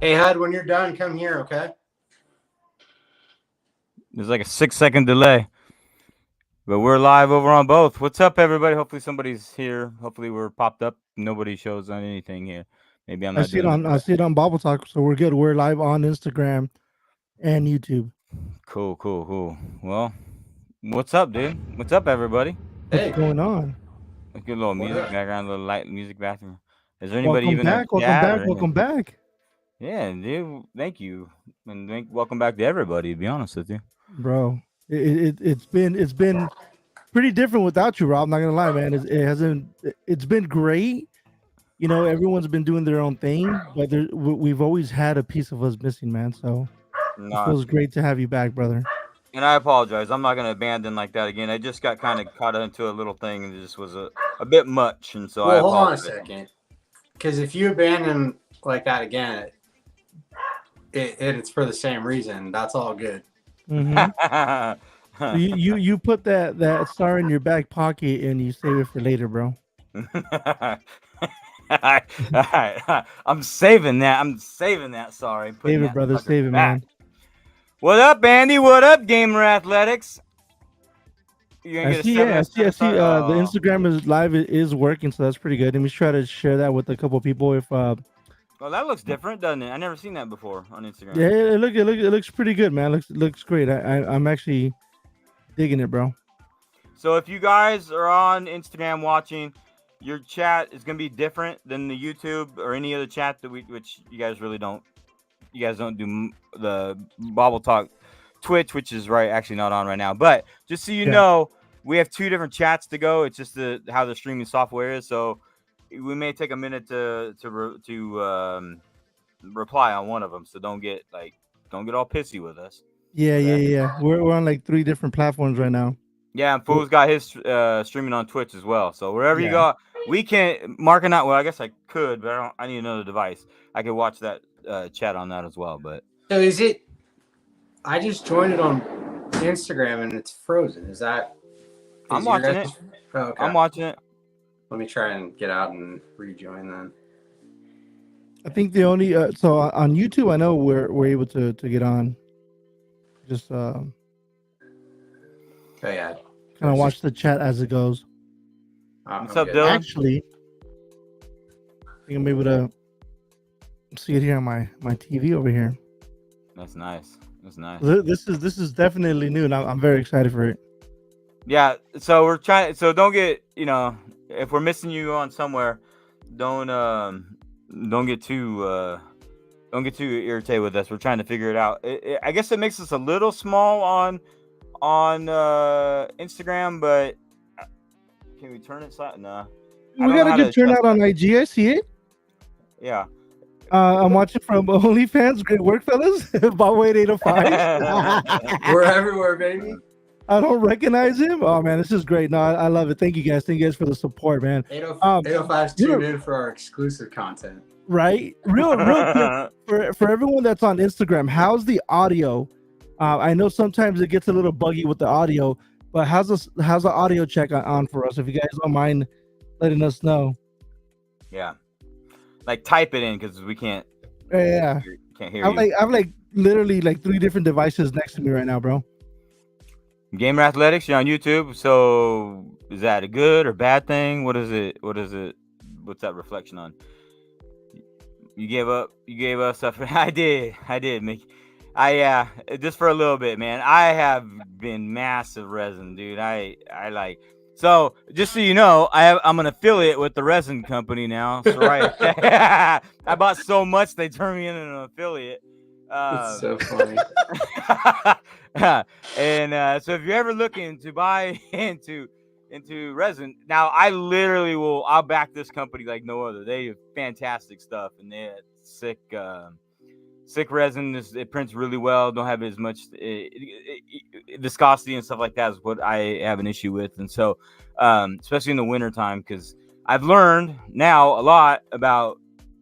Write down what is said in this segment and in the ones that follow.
Hey, Hud, when you're done, come here, okay? There's like a 6-second delay. But we're live over on both. What's up, everybody? Hopefully somebody's here. Hopefully we're popped up. Nobody shows on anything here. Maybe I'm I not see it doing it on I right. see it on Bobble Talk, so we're good. We're live on Instagram and YouTube. Cool. Well, what's up, dude? What's up, everybody? What's Hey, going on? Let's get a little what music up? background, a little light music bathroom. Is there anybody Welcome even in back. the Welcome chat back. or anything? Welcome back, Yeah, dude. Thank you, and welcome back to everybody. To be honest with you. bro. It's been pretty different without you, Rob. I'm not gonna lie, man. It hasn't. It's been great. You know, everyone's been doing their own thing, but we've always had a piece of us missing, man. So it Nah, feels great to have you back, brother. and I apologize. I'm not gonna abandon like that again. I just got kind of caught into a little thing, and it just was a bit much, and so I Well, hold on a apologize. second. Because if you abandon like that again, it's for the same reason. That's all good. Mm-hmm. So you put that star in your back pocket and you save it for later, bro. I'm saving that. I'm saving that. Sorry, putting Save it, that brother. sucker Save it, back. man. What up, Andy? What up, Gamer Athletics? You gonna I get a see. Yeah, 7 minute I see. start? The Oh, Instagram is live. It is working, so that's pretty good. Let me try to share that with a couple people. If well, that looks different, doesn't it? I never seen that before on Instagram. yeah, it looks pretty good, man. Looks great. I'm actually digging it, bro. So if you guys are on Instagram watching, your chat is gonna be different than the YouTube or any other chat which you guys really don't. You guys don't do the Bobble Talk Twitch, which is actually not on right now. But just so you Yeah. know, we have two different chats to go. It's just how the streaming software is. So we may take a minute to reply on one of them. So don't get all pissy with us. Yeah, For yeah, that. yeah. We're on like 3 different platforms right now. Yeah, and Well, Fool's got his streaming on Twitch as well. So wherever you yeah. go, we can Mark and not. Well, I guess I could, but I need another device. I could watch that chat on that as well. But So is it? I just joined it on Instagram and it's frozen. Is that? I'm Is your watching it. guys? Oh, okay. I'm watching it. Let me try and get out and rejoin then. I think the only on YouTube, I know we're able to get on. Just Oh yeah. kind of watch the chat as it goes. What's I'm up, good. Dylan? Actually, I think I'm able to see it here on my TV over here. That's nice. That's nice. This is definitely new, and I'm very excited for it. Yeah. So we're trying. So don't get if we're missing you on somewhere, don't get too don't get too irritated with us. We're trying to figure it out. I guess it makes us a little small on Instagram, but can we turn it side? Nah. I We don't know got a how to good turnout adjust on that. IG. I see it. Yeah. I'm watching from OnlyFans. Great work, fellas. Bobway 805. We're everywhere, baby. I don't recognize him. Oh man, this is great. No, I love it. Thank you guys. Thank you guys for the support, man. 805's real- tuned in for our exclusive content. Right, real quick for everyone that's on Instagram. How's the audio? I know sometimes it gets a little buggy with the audio, but how's the audio check on for us? If you guys don't mind letting us know. Yeah. Like type it in because we can't Yeah, can't hear you. I'm like literally like 3 different devices next to me right now, bro. Gamer Athletics, you're on YouTube. So is that a good or bad thing? What is it? What's that reflection on? You gave us stuff. I did, Mickey. Just for a little bit, man. I have been massive resin, dude. I like. So just so you know, I'm an affiliate with the resin company now. So right, I bought so much they turned me into an affiliate. It's so funny. And so if you're ever looking to buy into resin, now I'll back this company like no other. They have fantastic stuff and they have sick resin. It prints really well. Don't have as much viscosity and stuff like that is what I have an issue with. And so especially in the winter time, because I've learned now a lot about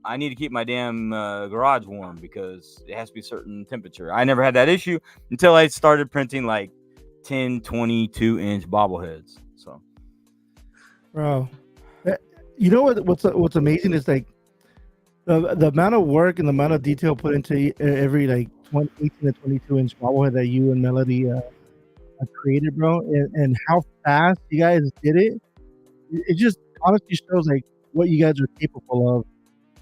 I need to keep my damn garage warm because it has to be a certain temperature. I never had that issue until I started printing like 10, 22-inch bobbleheads. So, Bro, you know what's amazing is like the amount of work and the amount of detail put into every like 18 to 22-inch bobblehead that you and Melody created, bro, and how fast you guys did it, it just honestly shows like what you guys are capable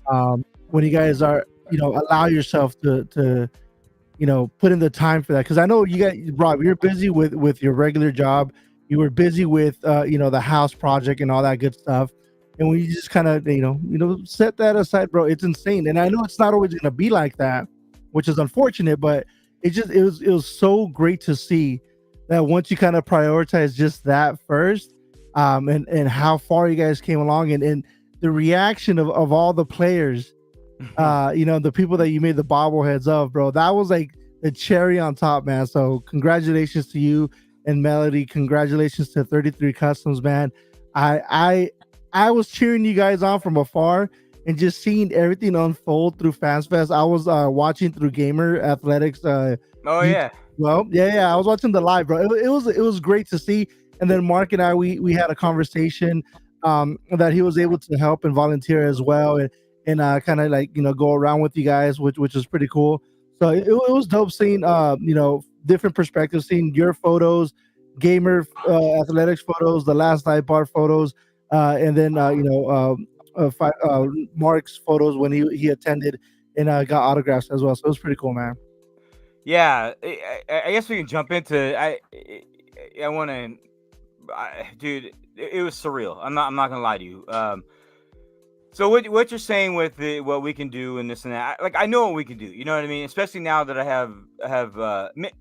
of when you guys are, allow yourself to put in the time for that. Because I know you guys, Rob, you're busy with your regular job. You were busy with the house project and all that good stuff. And when you just kind of set that aside, bro, it's insane. And I know it's not always gonna be like that, which is unfortunate. But it was so great to see that once you kind of prioritize just that first, and how far you guys came along, and the reaction of all the players, the people that you made the bobbleheads of, bro, that was like the cherry on top, man. So congratulations to you and Melody. Congratulations to 33 Customs, man. I was cheering you guys on from afar and just seeing everything unfold through FansFest. I was watching through Gamer Athletics. Oh yeah. Well, yeah. I was watching the live, bro. It was great to see. And then Mark and I, we had a conversation that he was able to help and volunteer as well, and kind of like go around with you guys, which is pretty cool. So it was dope seeing different perspectives, seeing your photos, Gamer Athletics photos, the last night bar photos, and then Mark's photos when he attended and got autographs as well. So it was pretty cool, man. Yeah, I guess we can jump into. I want to, dude. It was surreal. I'm not gonna lie to you. So what you're saying with what we can do and this and that, like I know what we can do. You know what I mean? Especially now that I have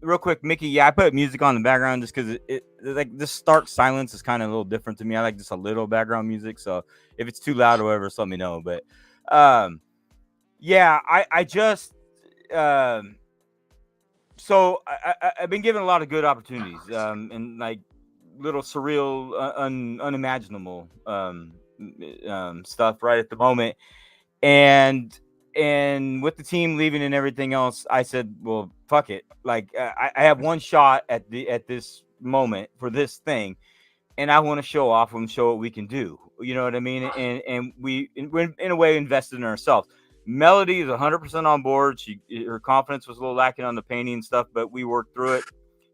real quick, Mickey. Yeah, I put music on in the background just because it like this stark silence is kind of a little different to me. I like just a little background music. So if it's too loud or whatever, just let me know. But yeah, I just so I've been given a lot of good opportunities, and like little surreal, unimaginable stuff right at the moment, and with the team leaving and everything else, I said, well, fuck it. Like I have one shot at this moment for this thing, and I want to show off and show what we can do. You know what I mean? And we're in a way invested in ourselves. Melody is 100% on board. Her confidence was a little lacking on the painting and stuff, but we worked through it.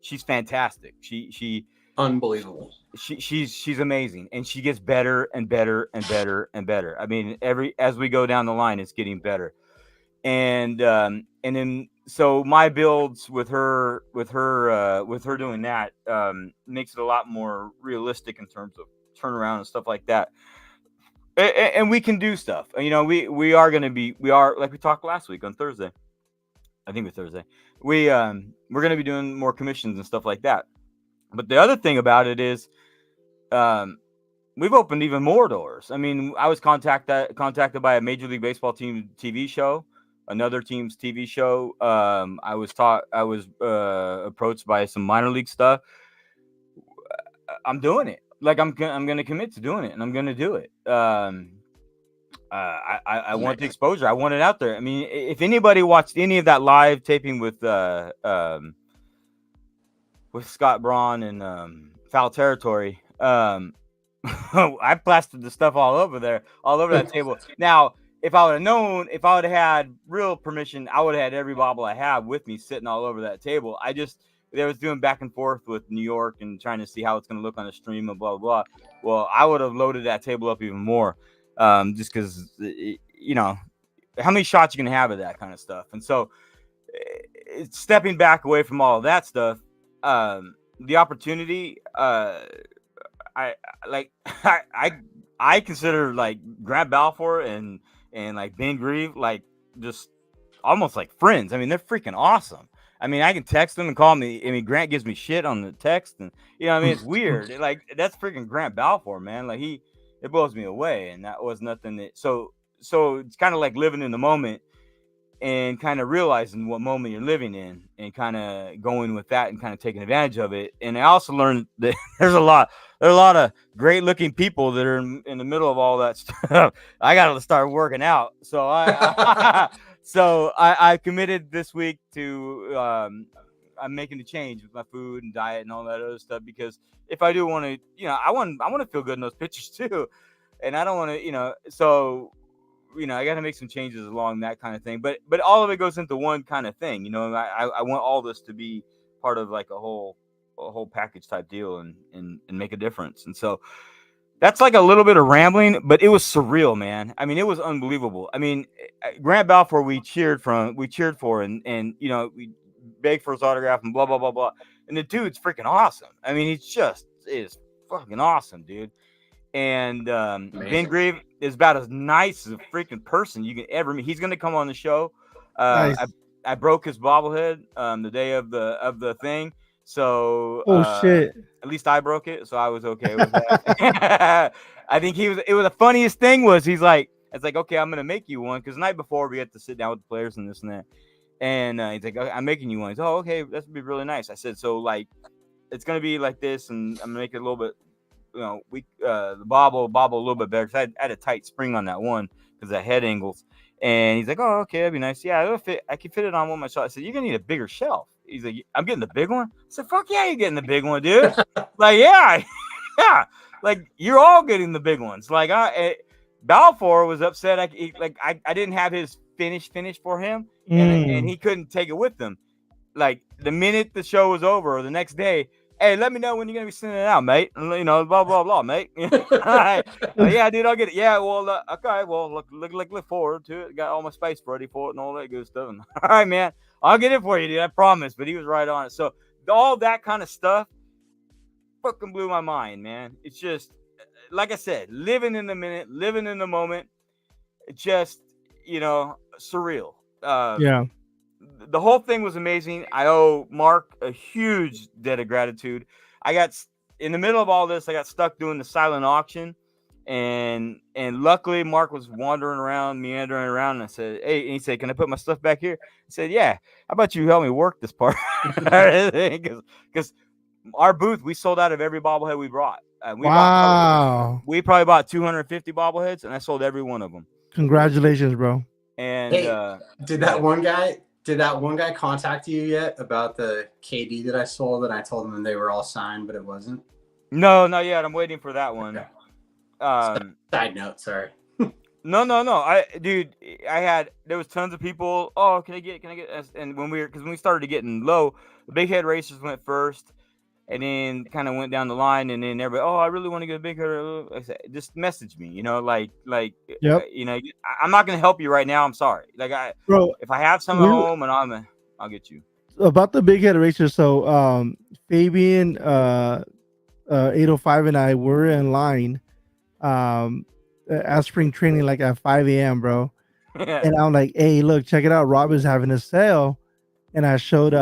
She's fantastic. She Unbelievable. She's amazing, and she gets better and better and better and better. I mean, as we go down the line, it's getting better. And then so my builds with her doing that makes it a lot more realistic in terms of turnaround and stuff like that. And we can do stuff. We are like we talked last week on Thursday. I think it was Thursday. We're gonna be doing more commissions and stuff like that. But the other thing about it is, we've opened even more doors. I mean, I was contacted by a Major League Baseball team TV show, another team's TV show. I was approached by some minor league stuff. I'm doing it. Like I'm gonna commit to doing it, and I'm gonna do it. I want the exposure. I want it out there. I mean, if anybody watched any of that live taping with Scott Braun and Foul Territory, I plastered the stuff all over that table. Now, if I would have had real permission, I would have had every bobble I have with me sitting all over that table. They was doing back and forth with New York and trying to see how it's going to look on the stream and blah, blah, blah. Well, I would have loaded that table up even more, just because, how many shots you can have of that kind of stuff. And so stepping back away from all of that stuff, the opportunity, I consider like Grant Balfour and like Ben Grieve like just almost like friends. I mean, they're freaking awesome. I mean, I can text them and call me. I mean, Grant gives me shit on the text, and I mean, it's weird. Like that's freaking Grant Balfour, man. Like it blows me away, and that was nothing that. So it's kind of like living in the moment and kind of realizing what moment you're living in, and kind of going with that and kind of taking advantage of it. And I also learned that there are a lot of great looking people that are in the middle of all that stuff. I got to start working out. So I committed this week to I'm making a change with my food and diet and all that other stuff, because if I do want to, I want to feel good in those pictures too, and I don't want to, so I got to make some changes along that kind of thing. But all of it goes into one kind of thing. I want all this to be part of like a whole package type deal and make a difference. And so that's like a little bit of rambling, but it was surreal, man. I mean, it was unbelievable. I mean, Grant Balfour, we cheered for, and we begged for his autograph and blah blah blah blah. And the dude's freaking awesome. I mean, he just is fucking awesome, dude. And Ben Grieve is about as nice as a freaking person you can ever meet. He's gonna come on the show. Nice. I broke his bobblehead the day of the thing. So shit. At least I broke it, so I was okay with that. I think it was the funniest thing was it's like, okay, I'm gonna make you one, because the night before we had to sit down with the players and this and that. And he's like, I'm making you one. He's, oh, okay, that's gonna be really nice. I said, so like it's gonna be like this, and I'm gonna make it a little bit, the bobble a little bit better, because I had a tight spring on that one because of head angles. And he's like, oh, okay, that'd be nice. Yeah, it'll fit. I can fit it on one myself. I said, you're gonna need a bigger shelf. He's like, I'm getting the big one. I said, fuck yeah, you're getting the big one, dude. Like, yeah, yeah. Like, you're all getting the big ones. Like, Balfour was upset. I didn't have his finish for him, and he couldn't take it with him. Like, the minute the show was over, or the next day, hey, let me know when you're gonna be sending it out, mate. Blah blah blah, mate. Right. Yeah, dude, I'll get it. Yeah, well, okay, well, look forward to it. Got all my space ready for it and all that good stuff. And, all right, man, I'll get it for you, dude. I promise. But he was right on it. So all that kind of stuff fucking blew my mind, man. It's just, like I said, living in the minute, living in the moment. Just, surreal. Yeah. The whole thing was amazing. I owe Mark a huge debt of gratitude. I got in the middle of all this, I got stuck doing the silent auction, and luckily Mark was wandering around, meandering around, and I said, hey, and he said, can I put my stuff back here? I said, yeah. How about you help me work this part? Because our booth, we sold out of every bobblehead we brought. We probably bought 250 bobbleheads, and I sold every one of them. Congratulations, bro. And hey, did that one guy contact you yet about the KD that I sold? And I told him they were all signed, but it wasn't. No, not yet. I'm waiting for that one. Okay. Side note, sorry. No. There was tons of people. Oh, can I get? And when we started getting low, the big head racers went first, and then kind of went down the line, and then everybody, oh, I really want to get a big head. I said, just message me, yep. I'm not gonna help you right now. I'm sorry. Bro, if I have some at home, and I'll get you. About the big head racer. So, Fabian, 805, and I were in line, at spring training, like at 5 a.m., bro. And I'm like, hey, look, check it out. Rob is having a sale. And I showed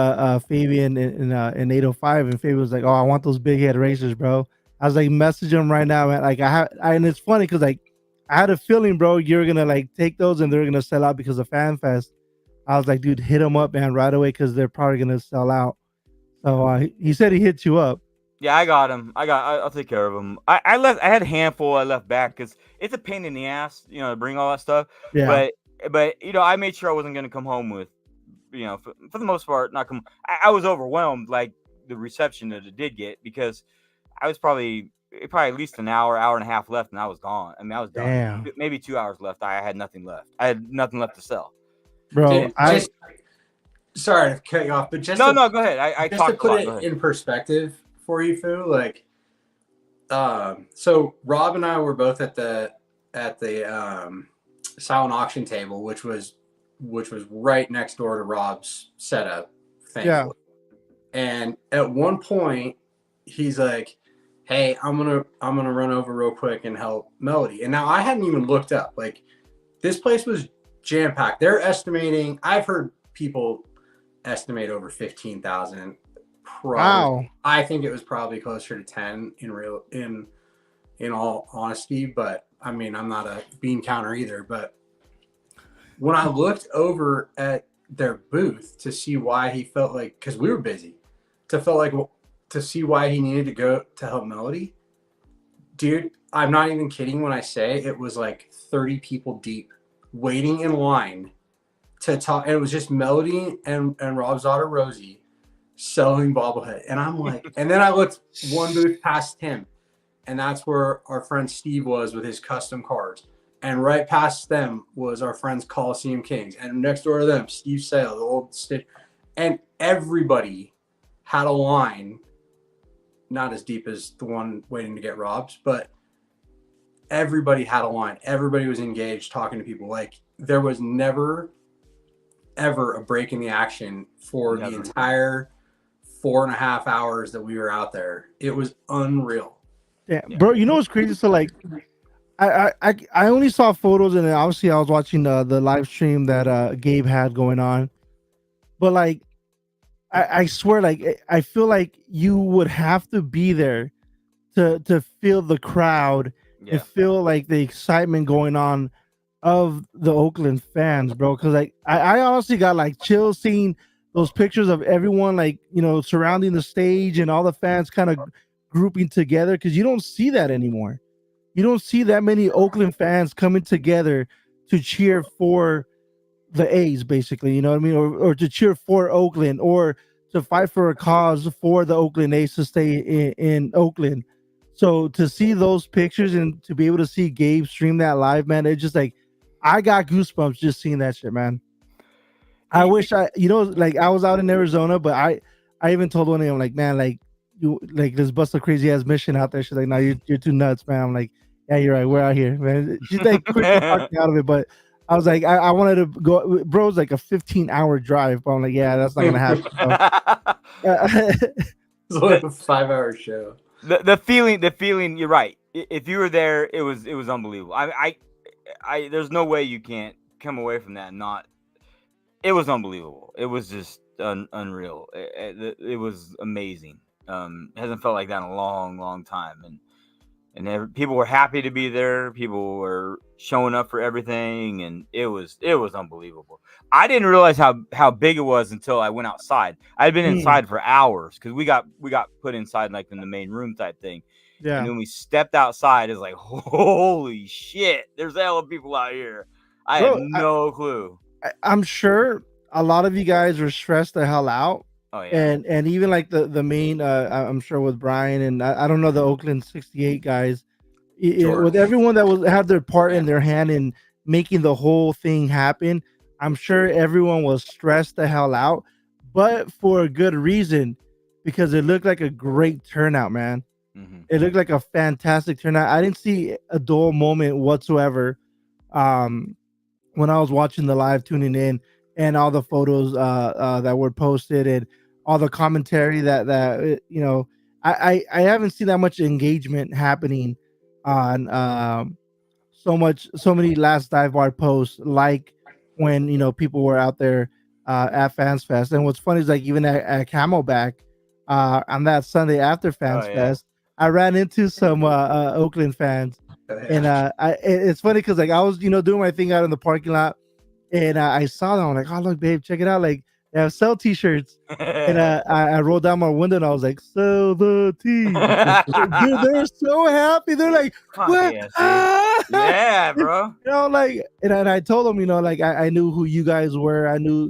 Fabian in 805, and Fabian was like, oh, I want those big head racers, bro. I was like, message him right now, man. Like, and it's funny because like I had a feeling, bro, you're gonna like take those and they're gonna sell out because of Fan Fest. I was like, dude, hit them up, man, right away, because they're probably gonna sell out. So he said he hit you up. Yeah, I got him. I'll take care of him. I had a handful I left back because it's a pain in the ass, to bring all that stuff. Yeah. But I made sure I wasn't gonna come home with, for the most part, not come. I was overwhelmed, like the reception that it did get, because I was probably at least an hour and a half left, and I was gone. I mean, I was done. Damn. Maybe 2 hours left. I had nothing left. I had nothing left to sell. Bro, sorry to cut you off, but just no, go ahead. I just to put it in perspective for you, Fu. Like, so Rob and I were both at the silent auction table, which was right next door to Rob's setup. Thankfully. Yeah. And at one point, he's like, "Hey, I'm gonna run over real quick and help Melody." And now I hadn't even looked up. Like, this place was jam packed. They're estimating. I've heard people estimate over 15,000. Wow. I think it was probably closer to 10 in all honesty. But I mean, I'm not a bean counter either. But when I looked over at their booth to see why he felt like, because we were busy, to see why he needed to go to help Melody, dude, I'm not even kidding when I say it was like 30 people deep waiting in line to talk. And it was just Melody and Rob's daughter, Rosie, selling bobblehead. And I'm like, and then I looked one booth past him, and that's where our friend Steve was with his custom cars. And right past them was our friends Coliseum Kings, and next door to them, Steve Sale, the old Stitch, and everybody had a line, not as deep as the one waiting to get robbed, but everybody had a line. Everybody was engaged, talking to people. Like there was never, ever a break in the action for the entire 4.5 hours that we were out there. It was unreal. Yeah, bro. You know what's crazy? So like, I only saw photos, and then obviously I was watching the live stream that Gabe had going on. But like, I swear, like I feel like you would have to be there to feel the crowd and feel like the excitement going on of the Oakland fans, bro. Because like I honestly got like chills seeing those pictures of everyone like surrounding the stage and all the fans kind of grouping together, because you don't see that anymore. You don't see that many Oakland fans coming together to cheer for the A's, basically, you know what I mean, or to cheer for Oakland, or to fight for a cause for the Oakland A's to stay in Oakland. So to see those pictures and to be able to see Gabe stream that live, man, it's just like I got goosebumps just seeing that shit, man. I wish like I was out in Arizona, but I even told one of them like, man, like you like let's bust a crazy ass mission out there. She's like, no, you're too nuts, man. I'm like, yeah, you're right. We're out here, man. She's like quick to talk me out of it, but I was like, I wanted to go. Bro's like a 15-hour drive, but I'm like, yeah, that's not gonna happen. It's like a 5-hour show. The feeling. You're right. If you were there, it was unbelievable. I there's no way you can't come away from that and not. It was unbelievable. It was just unreal. It was amazing. Hasn't felt like that in a long time, and people were happy to be there. People were showing up for everything, and it was unbelievable. I didn't realize how big it was until I went outside. I'd been inside for hours because we got put inside like in the main room type thing. Yeah. And when we stepped outside, it's like, holy shit! There's a hell of people out here. I had no clue. I'm sure a lot of you guys were stressed the hell out. Oh yeah. And even like the main I'm sure with Brian and I don't know the Oakland 68 guys, with everyone that had their part in their hand in making the whole thing happen. I'm sure everyone was stressed the hell out, but for a good reason, because it looked like a great turnout, man. Mm-hmm. It looked like a fantastic turnout. I didn't see a dull moment whatsoever. When I was watching the live, tuning in, and all the photos that were posted and all the commentary that I haven't seen that much engagement happening on so many last dive bar posts like when people were out there at Fans Fest. And what's funny is like even at Camelback on that Sunday after Fans Fest, I ran into some Oakland fans. And it's funny because like I was doing my thing out in the parking lot, and I saw them. I'm like, oh look, babe, check it out! Like they have sell T-shirts, and I rolled down my window and I was like, sell the T. Dude, they're so happy. They're like, what? Yeah, bro. Like, and I told them, like I knew who you guys were. I knew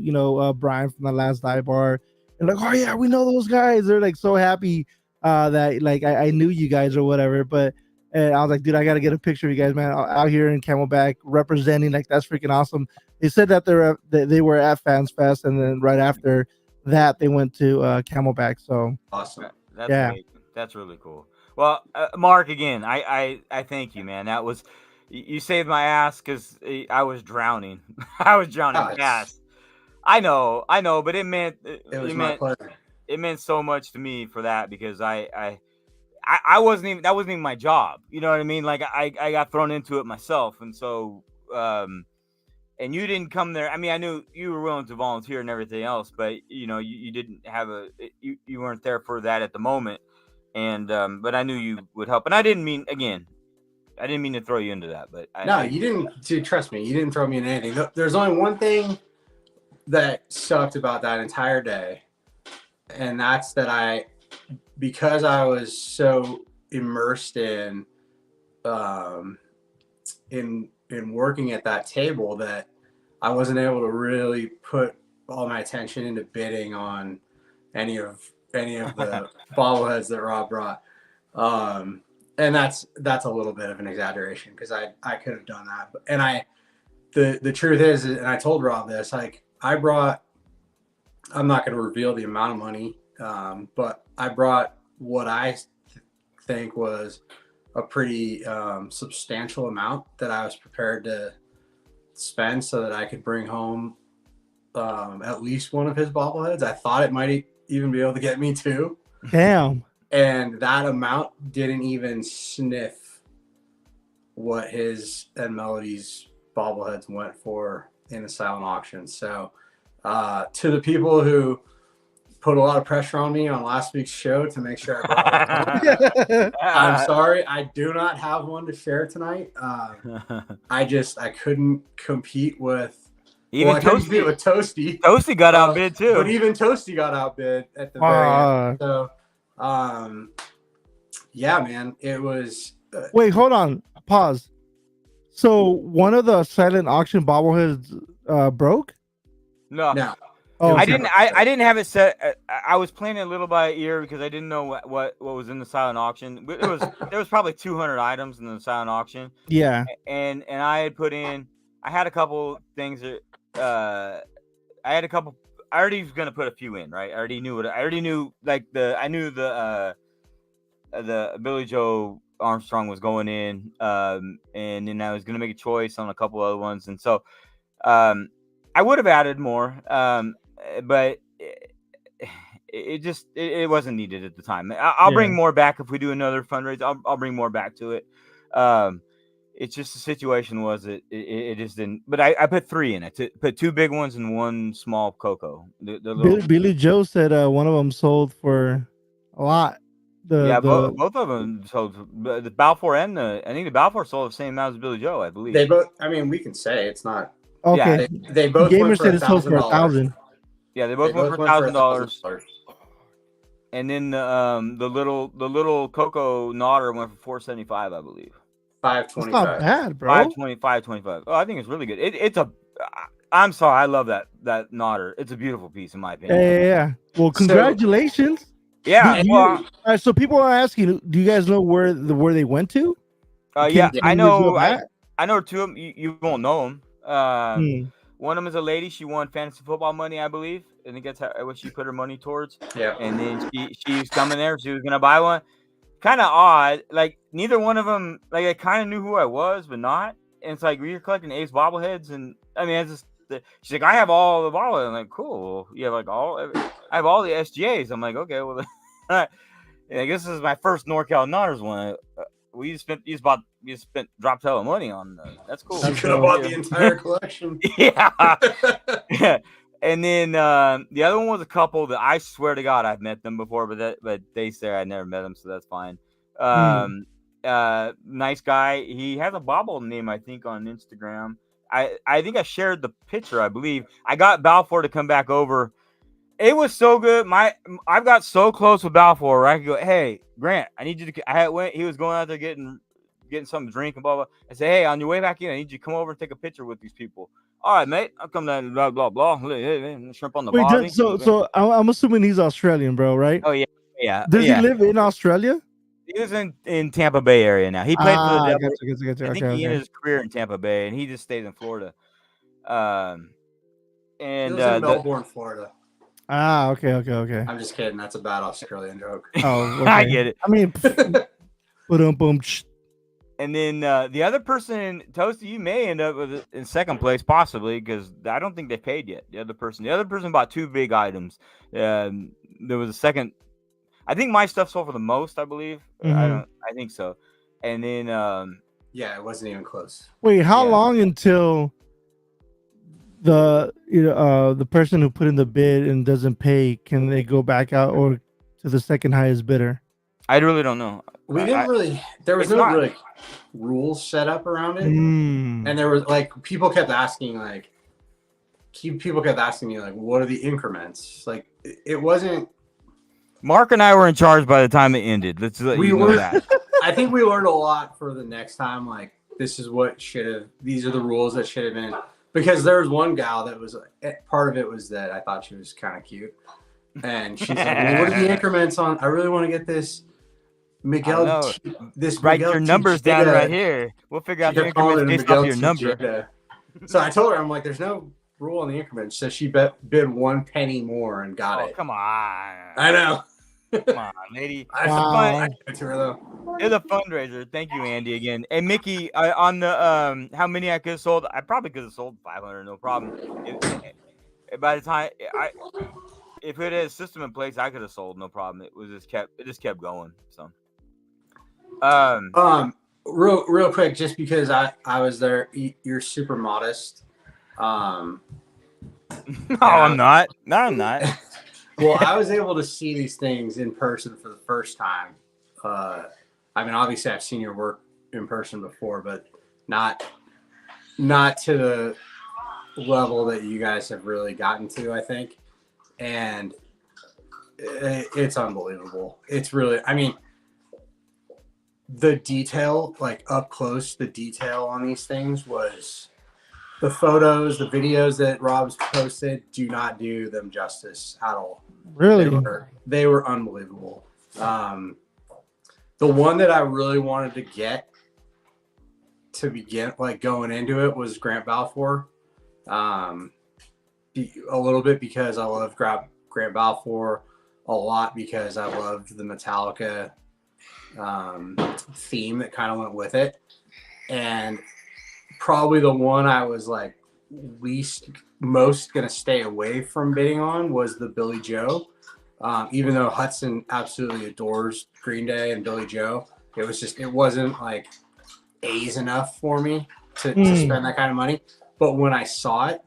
Brian from the last dive bar, and like, oh yeah, we know those guys. They're like so happy that like I knew you guys or whatever, but. And I was like, dude, I got to get a picture of you guys, man, out here in Camelback representing. Like, that's freaking awesome. They said that they were at Fans Fest, and then right after that, they went to Camelback. So awesome. That's amazing. That's really cool. Well, Mark, again, I thank you, man. That was you saved my ass because I was drowning. I was drowning fast. I know, but it meant my pleasure. It meant so much to me for that because I wasn't even, that wasn't even my job. You know what I mean? Like I got thrown into it myself. And so, and you didn't come there. I mean, I knew you were willing to volunteer and everything else, but you didn't have you weren't there for that at the moment. And, but I knew you would help. And I didn't mean to throw you into that, but you didn't. Trust me, you didn't throw me in anything. There's only one thing that sucked about that entire day. And that's that because I was so immersed in working at that table that I wasn't able to really put all my attention into bidding on any of the bobbleheads that Rob brought. and that's a little bit of an exaggeration because I could have done that. And the truth is, and I told Rob this, like I'm not going to reveal the amount of money, but I brought what I think was a pretty substantial amount that I was prepared to spend so that I could bring home at least one of his bobbleheads. I thought it might even be able to get me two. Damn. And that amount didn't even sniff what his and Melody's bobbleheads went for in the silent auction. So to the people who put a lot of pressure on me on last week's show to make sure I brought I'm sorry, I do not have one to share tonight. I couldn't compete with even Toasty. With Toasty. Toasty got outbid too. But even Toasty got outbid at the very end. So yeah, man, it was. Wait, hold on, pause. So one of the silent auction bobbleheads broke? No. Oh, I didn't have it set. I was playing it little by ear because I didn't know what was in the silent auction. There was probably 200 items in the silent auction. Yeah. And I had put in. I had a couple things that. I already was gonna put a few in, right? I already knew the Billy Joe Armstrong was going in, and then I was gonna make a choice on a couple other ones, and so I would have added more, but it wasn't needed at the time. I'll bring more back if we do another fundraiser. I'll bring more back to it. It's just the situation was it just didn't. But I put 3 in it. Put 2 big ones and 1 small Coco. Billy Joe said one of them sold for a lot. Both of them sold. The Balfour and I think the Balfour sold the same amount as Billy Joe, I believe. They both. I mean, we can say it's not. Okay. Yeah, they both. Gamer said it sold for $1,000. Yeah, they both went for $1,000. And then the little Coco Nodder went for $475, I believe. $525. That's not bad, bro. $525. Oh, I think it's really good. I'm sorry, I love that Nodder. It's a beautiful piece in my opinion. Yeah. Well, congratulations. So people are asking, do you guys know where they went to? I know. I know 2 of them. You won't know them. One of them is a lady. She won fantasy football money, I believe. I think that's what she put her money towards. Yeah. And then she's coming there. She was gonna buy one. Kind of odd. Like neither one of them. Like I kind of knew who I was, but not. And it's like we're collecting Ace bobbleheads, and I mean, it's just. She's like, I have all the bobbleheads. I'm like, cool. You have like I have all the SGAs. I'm like, okay, well, I guess this is my first NorCal Nodders one. You spent drop tail of money on that's cool. You could have bought the entire collection. Yeah. And then the other one was a couple that I swear to God I've met them before, but they say I never met them, so that's fine. Nice guy. He has a bobble name, I think, on Instagram. I think I shared the picture, I believe. I got Balfour to come back over. It was so good. I've got so close with Balfour where I could go, hey, Grant, I need you to. He was going out there getting something to drink and blah blah. I said, hey, on your way back in, I need you to come over and take a picture with these people. All right, mate. I'll come down. Blah blah blah. Shrimp on the body. So I'm assuming he's Australian, bro, right? Oh yeah. Does he live in Australia? He lives in Tampa Bay area now. He played for the Devils. Gotcha. I think he ended his career in Tampa Bay, and he just stayed in Florida. And he lives in Melbourne, Florida. Okay. I'm just kidding. That's a bad Australian joke. Oh, okay. I get it. I mean, boom. And then the other person, Toasty, you may end up in second place, possibly, because I don't think they paid yet. The other person bought 2 big items. There was a second. I think my stuff sold for the most, I believe. I think so. And then yeah, it wasn't even close. Wait, how long until the person who put in the bid and doesn't pay, can they go back out or to the second highest bidder? I really don't know. We didn't really. There was no really rules set up around it, and there was like people kept asking me like, what are the increments? Like it wasn't. Mark and I were in charge by the time it ended. Let's let you know that. I think we learned a lot for the next time. Like this is what should have. These are the rules that should have been. Because there was one gal that was part of it was that I thought she was kind of cute, and she's like, well, "What are the increments on? I really want to get this Miguel, know. this Write Miguel your numbers Tejeda, down right here. We'll figure She out the kept calling increments it based off Miguel your number. Tejeda. So I told her, I'm like, there's no rule on the increments. So she bid 1 penny more and got it. Come on. I know. Come on, lady. I gave it to her though. It's a fundraiser. Thank you, Andy, again. And Mickey, on the how many I could have sold, I probably could have sold 500, no problem. By the time if it had a system in place, I could have sold, no problem. It just kept going. So, real quick, just because I was there, you're super modest. No, I'm not. No, I'm not. Well, I was able to see these things in person for the first time. I mean, obviously, I've seen your work in person before, but not to the level that you guys have really gotten to, I think. And it's unbelievable. It's really, I mean, the detail, like up close, the detail on these things was the photos, the videos that Rob's posted do not do them justice at all. Really? They were unbelievable. The one that I really wanted to get to begin, like going into it, was Grant Balfour. A little bit because I love Grant Balfour, a lot because I loved the Metallica theme that kind of went with it, and probably the one I was like most gonna stay away from bidding on was the Billy Joe. Even though Hudson absolutely adores Green Day and Billy Joe, it wasn't like A's enough for me to spend that kind of money. But when I saw it,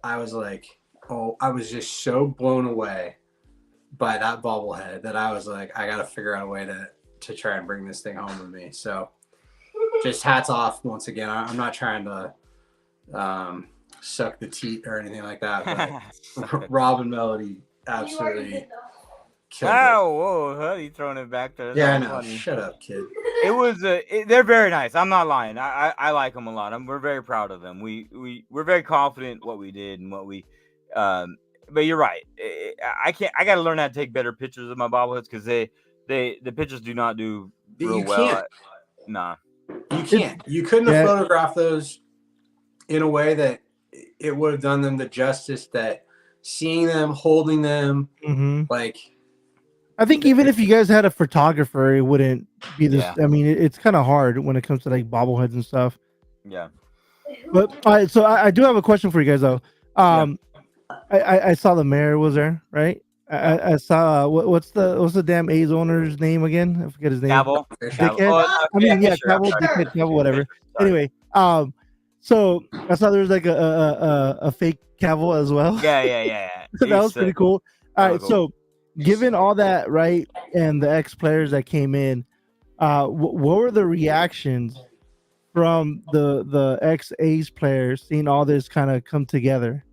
I was like, I was just so blown away by that bobblehead that I was like, I got to figure out a way to try and bring this thing home with me. So just hats off once again. I'm not trying to suck the teat or anything like that, but Rob and Melody absolutely killed it. Whoa, huh? You throwing it back there? Yeah, I know. Shut up, kid. It was they're very nice. I'm not lying. I like them a lot. We're very proud of them. We're very confident what we did and what we but you're right. I got to learn how to take better pictures of my bobbleheads because the pictures do not do real well. Nah. You can't. You couldn't have photographed those in a way that it would have done them the justice that seeing them, holding them, like. I think even if you guys had a photographer, it wouldn't be this. Yeah. I mean, it's kind of hard when it comes to like bobbleheads and stuff. Yeah. But all right, so I do have a question for you guys though. I saw the mayor was there, right? I saw what's the damn A's owner's name again? I forget his name. Cavill. Cavill, whatever. Anyway, so I saw there was like a fake Cavill as well. Yeah. That was pretty cool. All right, so given all that, right, and the ex-players that came in, what were the reactions from the ex-A's players seeing all this kind of come together?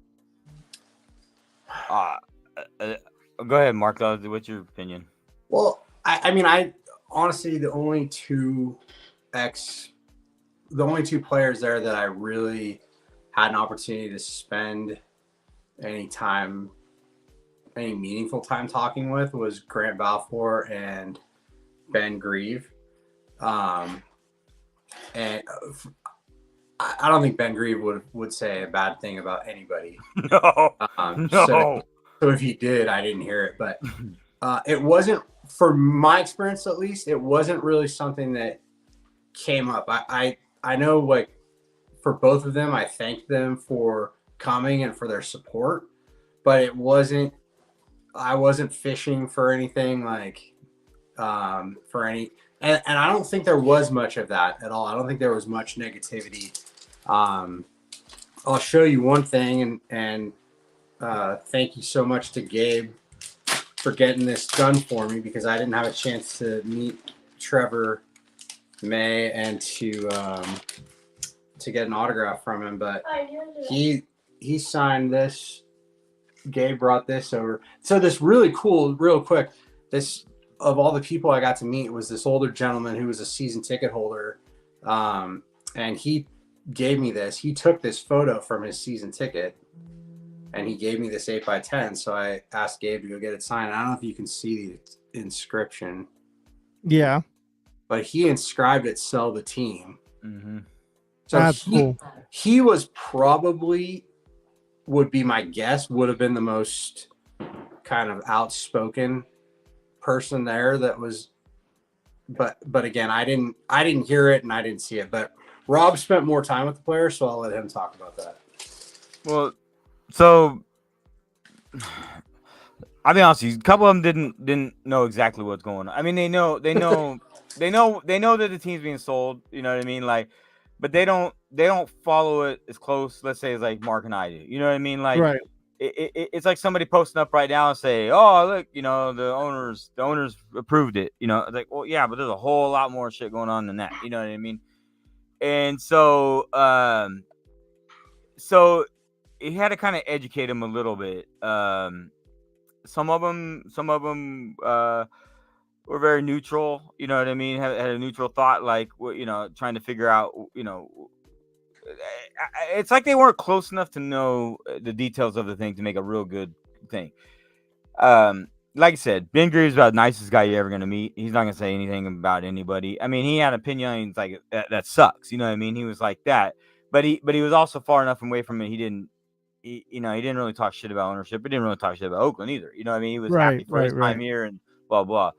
Go ahead, Mark. What's your opinion? Well, I mean, I honestly, the only two players there that I really had an opportunity to spend any meaningful time talking with was Grant Balfour and Ben Grieve. And I don't think Ben Grieve would say a bad thing about anybody. No. So if he did, I didn't hear it, but it wasn't, for my experience at least, it wasn't really something that came up. I know, like, for both of them, I thanked them for coming and for their support, but I wasn't fishing for anything like and I don't think there was much of that at all. I don't think there was much negativity. I'll show you one thing, and thank you so much to Gabe for getting this done for me, because I didn't have a chance to meet Trevor May and to get an autograph from him, but he signed this. Gabe brought this over. So this really cool, real quick, this, of all the people I got to meet, was this older gentleman who was a season ticket holder. And he gave me this. He took this photo from his season ticket and he gave me this 8x10. So I asked Gabe to go get it signed. I don't know if you can see the inscription. Yeah, but he inscribed it "Sell the team." Mm-hmm. So that's cool. he was probably, would be my guess, would have been the most kind of outspoken person there that was, but again, I didn't hear it and I didn't see it, but Rob spent more time with the players, so I'll let him talk about that. Well, so I'll be honest with you, a couple of them didn't know exactly what's going on. I mean, they know that the team's being sold, you know what I mean? Like, but they don't follow it as close, let's say, as like Mark and I do. You know what I mean? Like, Right. it's like somebody posting up right now and say, "Oh, look, you know, the owners approved it." You know, like, well, yeah, but there's a whole lot more shit going on than that. You know what I mean? And so he had to kind of educate him a little bit. Some of them were very neutral. You know what I mean? Had a neutral thought, like, you know, trying to figure out, you know, it's like they weren't close enough to know the details of the thing to make a real good thing. Like I said, Ben Greaves is about the nicest guy you're ever gonna meet. He's not gonna say anything about anybody. I mean, he had opinions like that sucks. You know what I mean? He was like that, but he was also far enough away from it. He didn't really talk shit about ownership. He didn't really talk shit about Oakland either. You know what I mean? He was happy for his time here and blah blah.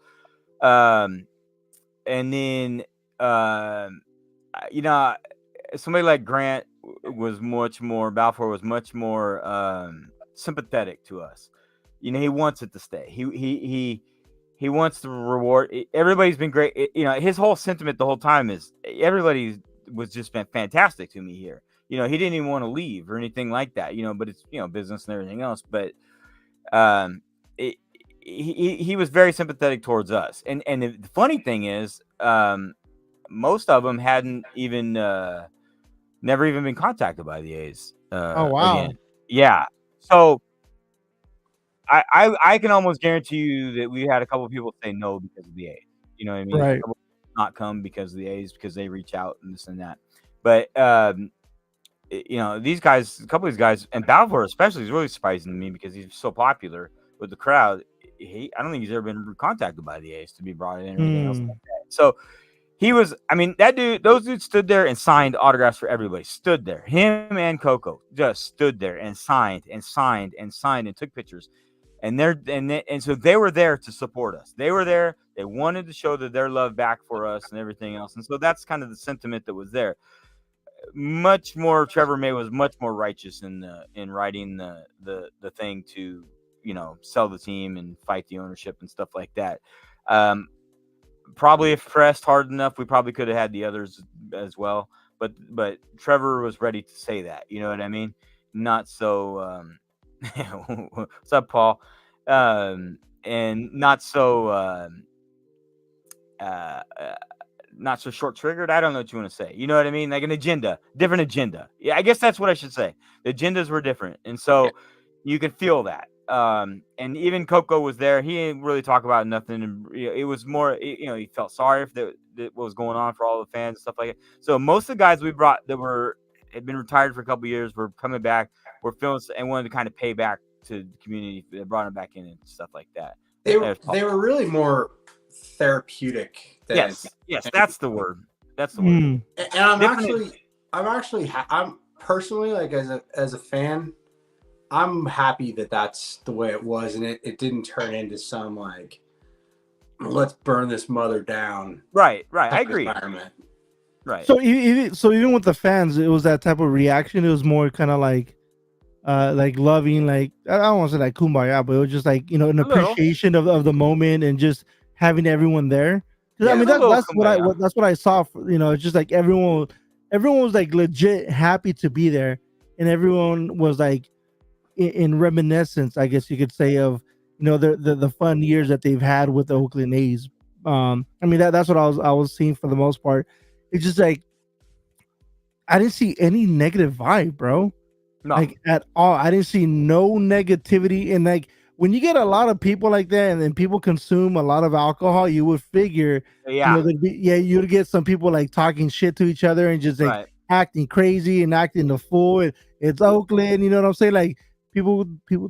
And then you know, somebody like Grant was much more, Balfour was much more sympathetic to us. You know, he wants it to stay. He wants to reward. Everybody's been great. You know, his whole sentiment the whole time is everybody was just been fantastic to me here. You know, he didn't even want to leave or anything like that. You know, but it's, you know, business and everything else. But he was very sympathetic towards us. And the funny thing is, most of them hadn't even never even been contacted by the A's. Oh wow. Again. Yeah. So I can almost guarantee you that we had a couple of people say no because of the A's. You know what I mean? Right. Not come because of the A's, because they reach out and this and that. But you know, these guys, a couple of these guys, and Balfour especially, is really surprising to me because he's so popular with the crowd. I don't think he's ever been contacted by the A's to be brought in or anything else like that. So he was, I mean, those dudes stood there and signed autographs for everybody. Stood there, him and Coco just stood there and signed and signed and signed and took pictures. And so they were there to support us. They were there. They wanted to show that their love back for us and everything else. And so that's kind of the sentiment that was there. Much more, Trevor May was much more righteous in writing the thing to, you know, sell the team and fight the ownership and stuff like that. Probably if pressed hard enough, we probably could have had the others as well. But Trevor was ready to say that. You know what I mean? Not so. What's up, Paul? And not so. Not so short triggered. I don't know what you want to say. You know what I mean? Like an agenda, different agenda. Yeah, I guess that's what I should say. The agendas were different, and so you could feel that. And even Coco was there. He didn't really talk about nothing. And it was more, you know, he felt sorry for what was going on for all the fans and stuff like that. So most of the guys we brought that had been retired for a couple of years were coming back. Were feeling and wanted to kind of pay back to the community. They brought them back in and stuff like that. They were really more therapeutic. Yes, that's the word. That's the word. And I'm personally, like, as a fan, I'm happy that that's the way it was, and it didn't turn into some like, let's burn this mother down. Right. I agree. Environment. Right. So even with the fans, it was that type of reaction. It was more kind of like loving, like, I don't want to say like kumbaya, but it was just like, you know, an appreciation of the moment and just having everyone there. I mean, that's what I saw. You know, it's just like everyone was like legit happy to be there, and everyone was like in reminiscence, I guess you could say, of, you know, the fun years that they've had with the Oakland A's. I mean, that's what I was seeing for the most part. It's just like I didn't see any negative vibe, bro. No. Like at all. I didn't see no negativity. And like when you get a lot of people like that, and then people consume a lot of alcohol, you would figure, you know, you'd get some people like talking shit to each other and just like acting crazy and acting the fool. It's Oakland, you know what I'm saying? Like people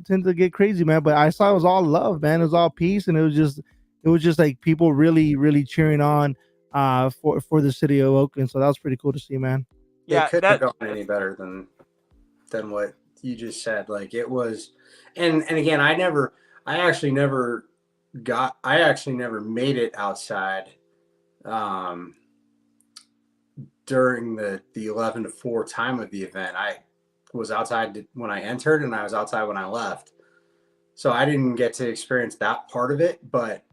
tend to get crazy, man. But I saw it was all love, man. It was all peace, and it was just, it was just like people really, really cheering on for the city of Oakland. So that was pretty cool to see, man. It Yeah, couldn't have gone any better than what you just said. Like it was, and again, I actually never made it outside during the 11 to 4 time of the event. I was outside when I entered, and I was outside when I left. So I didn't get to experience that part of it. But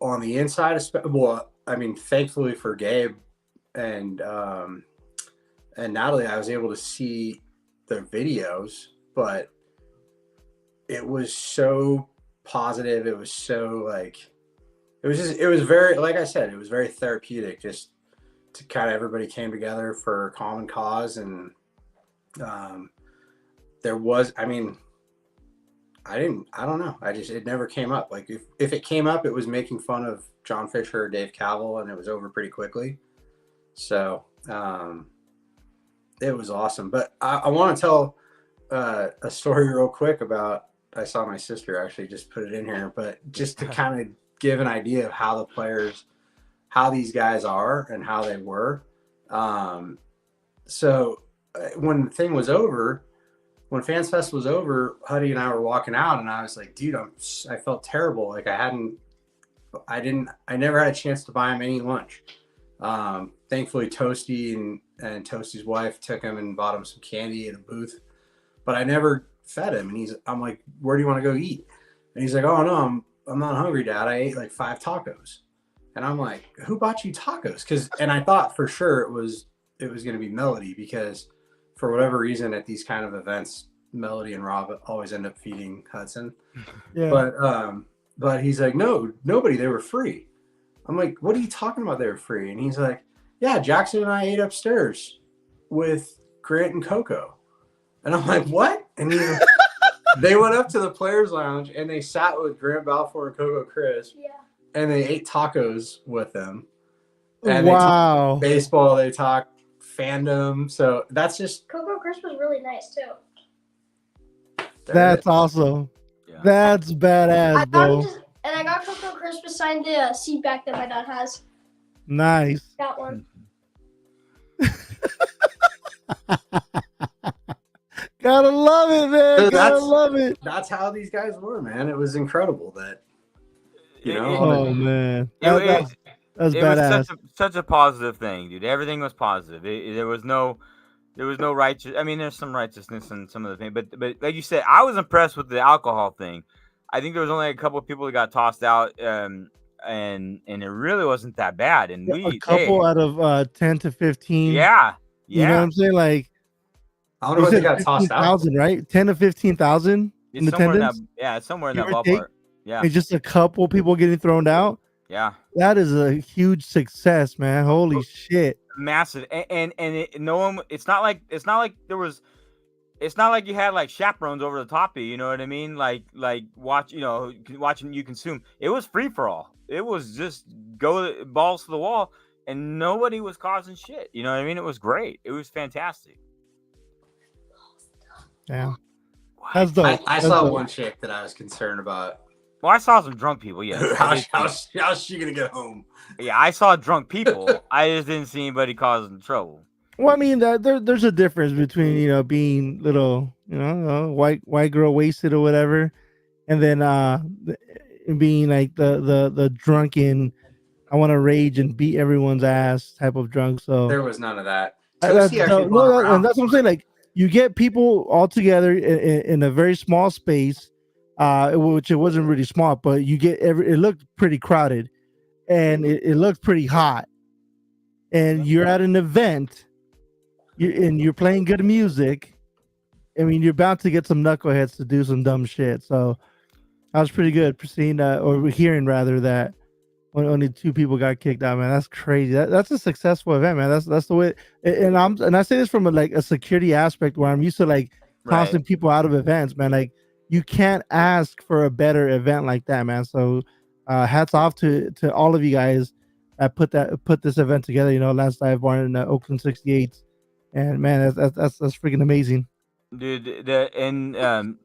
on the inside, well, I mean, thankfully for Gabe and Natalie, I was able to see their videos, but it was so positive. It was so like, it was very, like I said, it was very therapeutic. Just to kind of everybody came together for a common cause, and there was, I mean, I don't know. It never came up. Like if it came up, it was making fun of John Fisher or Dave Cavill, and it was over pretty quickly. So it was awesome. But I want to tell a story real quick about, I saw my sister actually just put it in here, but just to kind of give an idea of how the players, how these guys are and how they were. So when the thing was over, when Fans Fest was over, Huddy and I were walking out, and I was like, dude, I felt terrible. Like I never had a chance to buy him any lunch. Thankfully Toasty and Toasty's wife took him and bought him some candy at a booth, but I never fed him. And I'm like, where do you want to go eat? And he's like, oh no, I'm not hungry, Dad. I ate like 5 tacos. And I'm like, who bought you tacos? And I thought for sure it was going to be Melody, because for whatever reason at these kind of events, Melody and Rob always end up feeding Hudson. Yeah. But he's like, no, nobody, they were free. I'm like, what are you talking about? They were free. And he's like, yeah, Jackson and I ate upstairs with Grant and Coco. And I'm like, what? And they went up to the players lounge and they sat with Grant Balfour and Coco Chris. Yeah. And they ate tacos with them. And wow. They talked baseball, they talked fandom. So that's just, Coco Chris was really nice too. That's awesome. Yeah. That's badass, bro. And I got Coco Chris to sign the seat back that my dad has. Nice. That one. Gotta love it, man. Gotta love it. That's how these guys were, man. It was incredible that, you know. Oh man, that's badass. Was such a positive thing, dude. Everything was positive. There was no righteous. I mean, there's some righteousness in some of the things, but like you said, I was impressed with the alcohol thing. I think there was only a couple of people that got tossed out, and it really wasn't that bad. And a couple out of 10 to 15. Yeah. You know what I'm saying? Like, I don't know what they got tossed out. Right? 10 to 15,000 in attendance. It's somewhere in that ballpark. Yeah. It's just a couple people getting thrown out. Yeah. That is a huge success, man. Holy shit. Massive. And no one, it's not like you had like chaperones over the top of you, you know what I mean? Like watching you consume. It was free for all. It was just go balls to the wall, and nobody was causing shit. You know what I mean? It was great. It was fantastic. Yeah. That's dope. I saw one chick that I was concerned about. Well, I saw some drunk people. Yeah. How's she gonna get home? Yeah, I saw drunk people. I just didn't see anybody causing trouble. Well, I mean, there's a difference between being little, white girl wasted or whatever, and then being like the drunken, I want to rage and beat everyone's ass type of drunk. So there was none of that. And that's what I'm saying. Like, you get people all together in a very small space, which it wasn't really small, but you get it looked pretty crowded, and it looked pretty hot, and you're at an event. You're playing good music. I mean, you're bound to get some knuckleheads to do some dumb shit. So I was pretty good seeing or hearing rather that only 2 people got kicked out. Man, that's crazy. That's a successful event, man. That's the way. And I say this from a security aspect where I'm used to like tossing people out of events, man. Like, you can't ask for a better event like that, man. So hats off to all of you guys that put this event together. Last Dive Bar in Oakland 68. And man, that's freaking amazing. Dude,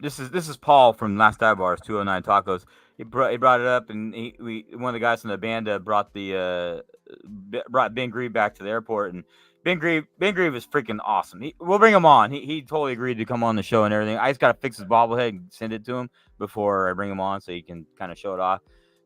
this is Paul from Last Dive Bars 209 Tacos. He brought it up, and one of the guys from the band brought Ben Grieve back to the airport, and Ben Grieve is freaking awesome. We'll bring him on. He totally agreed to come on the show and everything. I just gotta fix his bobblehead and send it to him before I bring him on, so he can kind of show it off.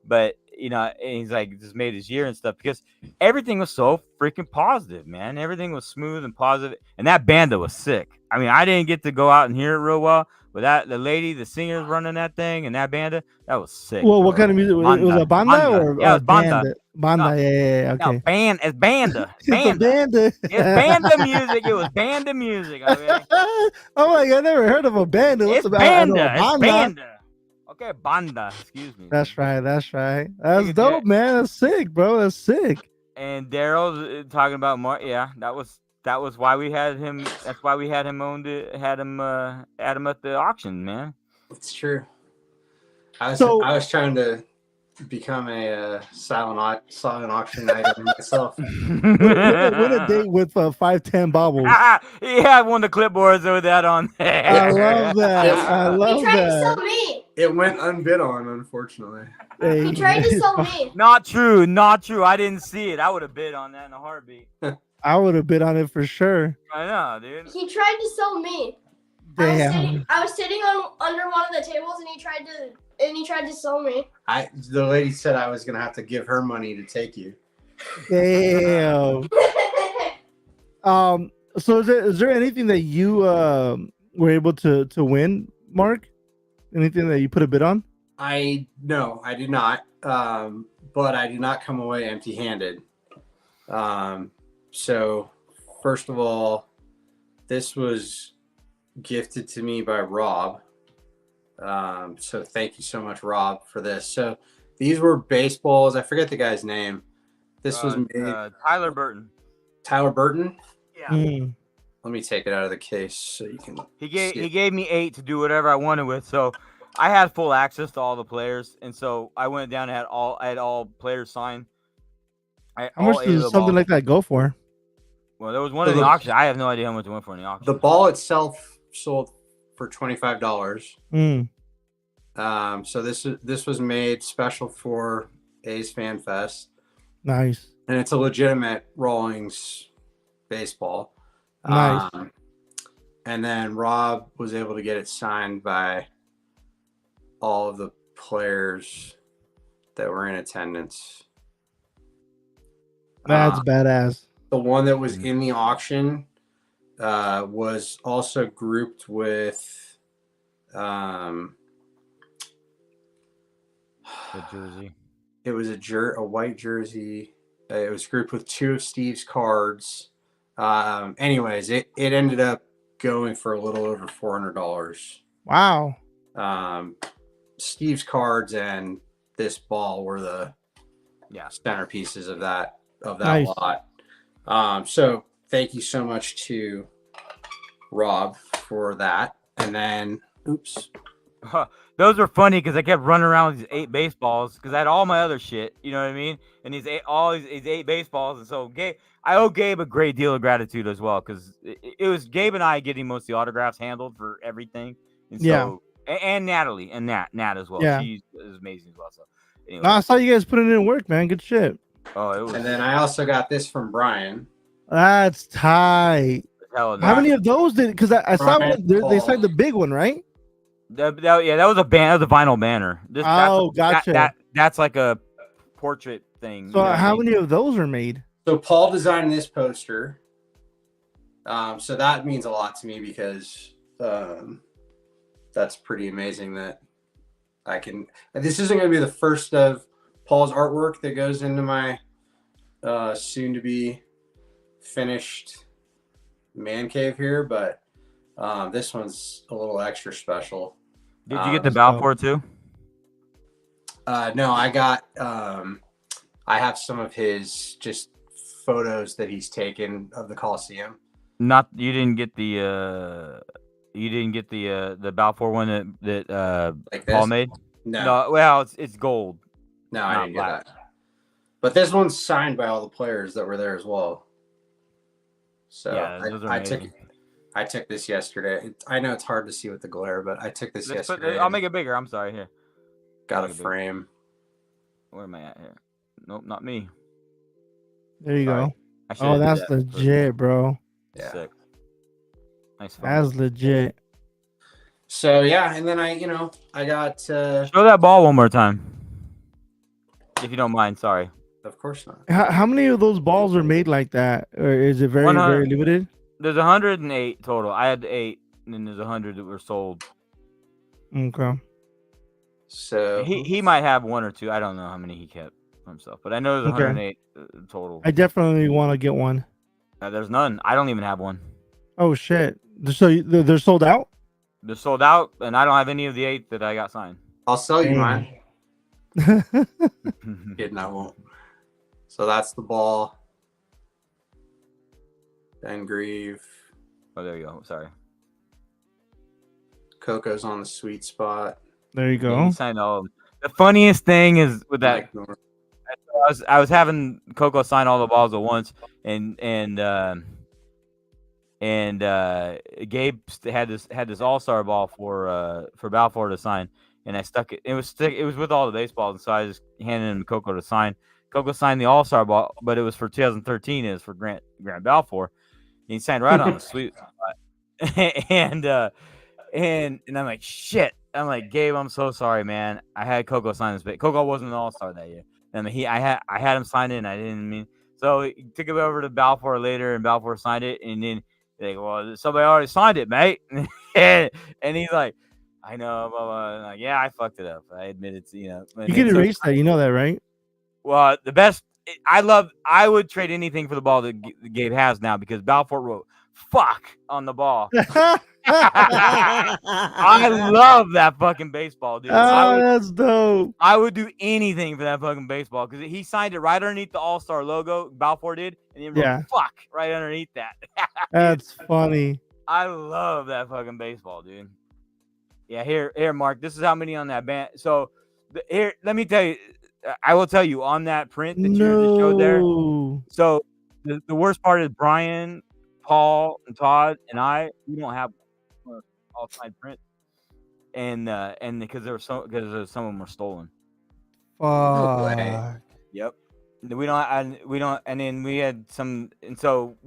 But and he's like, just made his year and stuff because everything was so freaking positive, man. Everything was smooth and positive, and that banda was sick. I mean, I didn't get to go out and hear it real well, but the singers running that thing and that banda, that was sick. Well, bro. what kind of music? It was a banda or yeah, it was banda? banda. Banda, No, yeah, no, okay. it's banda. It's a banda. It's banda music. It was banda music. I mean, oh my god, I never heard of a banda. What's it's about? I know banda. a It's banda. Okay, banda. Excuse me. That's right. That's dope, man. That's sick, bro. That's sick. And Daryl's talking about more. Yeah, that was why we had him. That's why we had him at the auction, man. It's true. I was trying to become a silent auction item myself. Win a date with 510 bobbles. He had one of the clipboards with that on there. I love that. I love He tried to that. sell me. It went unbid on, unfortunately. He tried to sell me. Not true. I didn't see it. I would have bid on that in a heartbeat. I would have bid on it for sure. I know, dude. He tried to sell me. Damn. I was sitting under one of the tables, and he tried to sell me. The lady said I was gonna have to give her money to take you. Damn. So is there anything that you were able to win, Mark? Anything that you put a bid on? No, I did not. But I did not come away empty-handed. So first of all, this was gifted to me by Rob. So thank you so much, Rob, for this. So these were baseballs. I forget the guy's name. This was made Tyler Burton. Tyler Burton. Yeah. Let me take it out of the case so you can. He gave me 8 to do whatever I wanted with. So I had full access to all the players, and so I went down and had all players sign. How much does something like that go for? Well, there was one in the auction. I have no idea how much it went for in the auction. The ball itself sold for $25. So this was made special for A's Fan Fest. Nice. And it's a legitimate Rawlings baseball. Nice. And then Rob was able to get it signed by all of the players that were in attendance. That's badass. The one that was in the auction was also grouped with the jersey. It was a white jersey. It was grouped with 2 of Steve's cards. Anyways, it ended up going for a little over $400. Wow. Steve's cards and this ball were the centerpieces of that Nice. lot. So thank you so much to Rob for that. And then, oops. Those were funny because I kept running around with these 8 baseballs because I had all my other shit, you know what I mean? And these 8 baseballs. And so I owe Gabe a great deal of gratitude as well because it was Gabe and I getting most of the autographs handled for everything. And so, and Natalie and Nat as well. Yeah. She's amazing as well. So anyway. No, I saw you guys putting in work, man. Good shit. Oh, it was. And then I also got this from Brian. That's tight. How many of those did? Because I saw they signed the big one, right? That was a that was a vinyl banner. Gotcha. That's like a portrait thing. So how many of those are made? So Paul designed this poster. So that means a lot to me because that's pretty amazing that I can. This isn't going to be the first of Paul's artwork that goes into my soon to be finished man cave here, but this one's a little extra special. Did you get the Balfour too? No, I got I have some of his just photos that he's taken of the Coliseum. You didn't get the Balfour one that like Paul made? No, well, it's gold. No, I didn't get that. But this one's signed by all the players that were there as well. So yeah, those are I amazing. I took this yesterday. I know it's hard to see with the glare, but I took this yesterday. I'll make it bigger. I'm sorry. Here. Got a frame. Where am I at here? Nope, not me. There you Sorry. go. Oh, that's legit, bro. Yeah. Sick. Nice. That's legit. So yeah, and then I got. Show that ball one more time, if you don't mind. Sorry. Of course not. How many of those balls are made like that, or is it very limited? There's 108 total. I had 8, and then there's 100 that were sold. Okay. So he might have 1 or 2. I don't know how many he kept for himself, but I know there's 108 total. I definitely want to get one. There's none. I don't even have one. Oh shit! So they're sold out? They're sold out, and I don't have any of the 8 that I got signed. I'll sell you mine. Kidding, I won't. So that's the ball. Ben Grieve. Oh, there you go. Sorry. Coco's on the sweet spot. There you go. Yeah, he signed all of them. The funniest thing is with that, I was having Coco sign all the balls at once, and Gabe had this all-star ball for Balfour to sign, and I stuck it. It was with all the baseballs, and so I just handed him Coco to sign. Coco signed the all-star ball, but it was for 2013. It was for Grant Balfour. And he signed right on the sweet spot. and I'm like, shit. I'm like, Gabe, I'm so sorry, man. I had Coco sign this, but Coco wasn't an all-star that year. I mean, I had him sign it, and I didn't mean. So he took it over to Balfour later, and Balfour signed it, and then like, well, somebody already signed it, mate. and he's like, I know, blah, blah. And like, yeah, I fucked it up. I admit it. You can erase that. You know that, right? Well, the best. I would trade anything for the ball that Gabe has now because Balfour wrote "fuck" on the ball. I love that fucking baseball, dude. That's dope. I would do anything for that fucking baseball because he signed it right underneath the All-Star logo. Balfour did, and he wrote "fuck" right underneath that. That's funny. I love that fucking baseball, dude. Yeah, here, Mark. This is how many on that band. So here, let me tell you. I will tell you on that print that you just showed there. So the worst part is Brian, Paul, and Todd and we don't have all signed print, and because some of them were stolen. Fuck. Yep. We don't, and then we had some, and so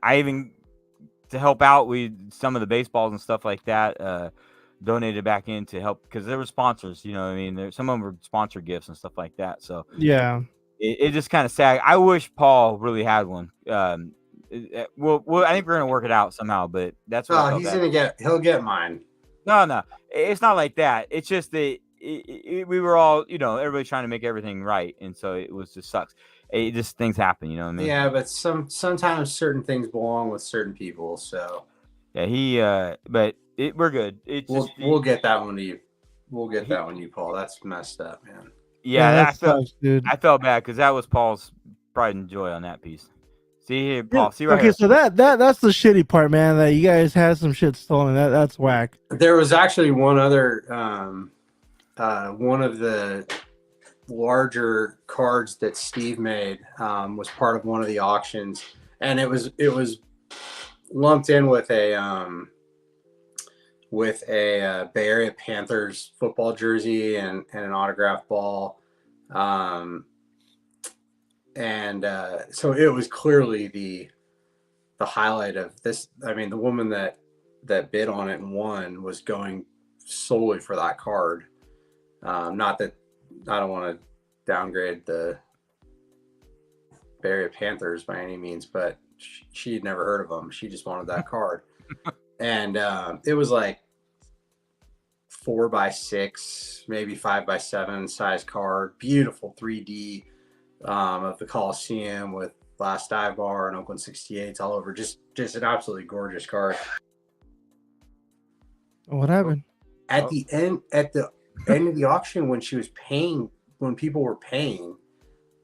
I even to help out some of the baseballs and stuff like that. Donated back in to help because there were sponsors, you know what I mean? Some of them were sponsor gifts and stuff like that. So yeah, it just kind of sad. I wish Paul really had one. I think we're gonna work it out somehow, but that's what he'll get mine. No, it's not like that. It's just that we were all, everybody trying to make everything right, and so it was just sucks. It just things happen, you know what I mean? Yeah, but sometimes certain things belong with certain people. So yeah, but. We're good. We'll get that one to you. We'll get that one to you, Paul. That's messed up, man. Yeah, dude. I felt bad because that was Paul's pride and joy on that piece. See here, Paul. See right here. So that's the shitty part, man. That you guys had some shit stolen. That's whack. There was actually one other one of the larger cards that Steve made was part of one of the auctions, and it was lumped in with a Bay Area Panthers football jersey and an autographed ball. So it was clearly the highlight of this. I mean, the woman that bid on it and won was going solely for that card. Not that I don't want to downgrade the Bay Area Panthers by any means, but she'd never heard of them. She just wanted that card. And it was like 4x6, maybe 5x7 size card, beautiful 3D of the Coliseum with Last Dive Bar and Oakland 68s all over. Just an absolutely gorgeous card. What happened? At the end of the auction, when people were paying,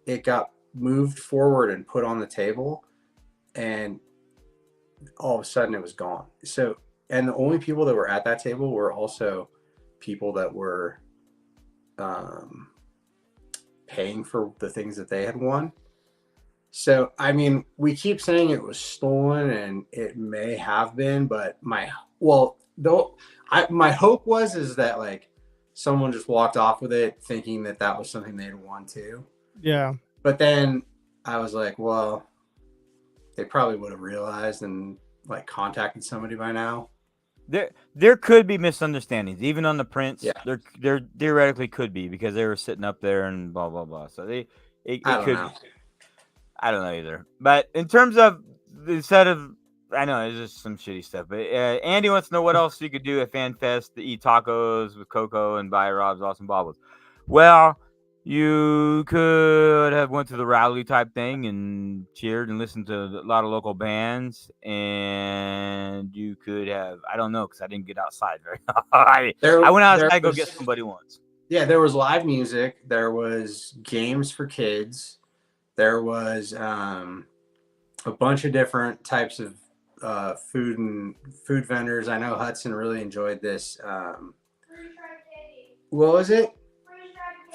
it got moved forward and put on the table, and all of a sudden it was gone. So, and the only people that were at that table were also people that were paying for the things that they had won. So, I mean, we keep saying it was stolen, and it may have been, but my hope is that like someone just walked off with it, thinking that that was something they'd won too. Yeah. But then I was like, well, they probably would have realized and like contacted somebody by now. There could be misunderstandings, even on the prints. Yeah. There theoretically could be because they were sitting up there and blah blah blah. So I it don't could. know. I don't know either. But in terms of the set of, I know it's just some shitty stuff. But Andy wants to know what else you could do at FanFest to eat tacos with Coco and buy Rob's awesome baubles. Well, you could have went to the rally type thing and cheered and listened to a lot of local bands, and you could have, I don't know, because I didn't get outside very. I went outside to go get somebody once. Yeah, there was live music. There was games for kids. There was a bunch of different types of food vendors. I know Hudson really enjoyed this. What was it?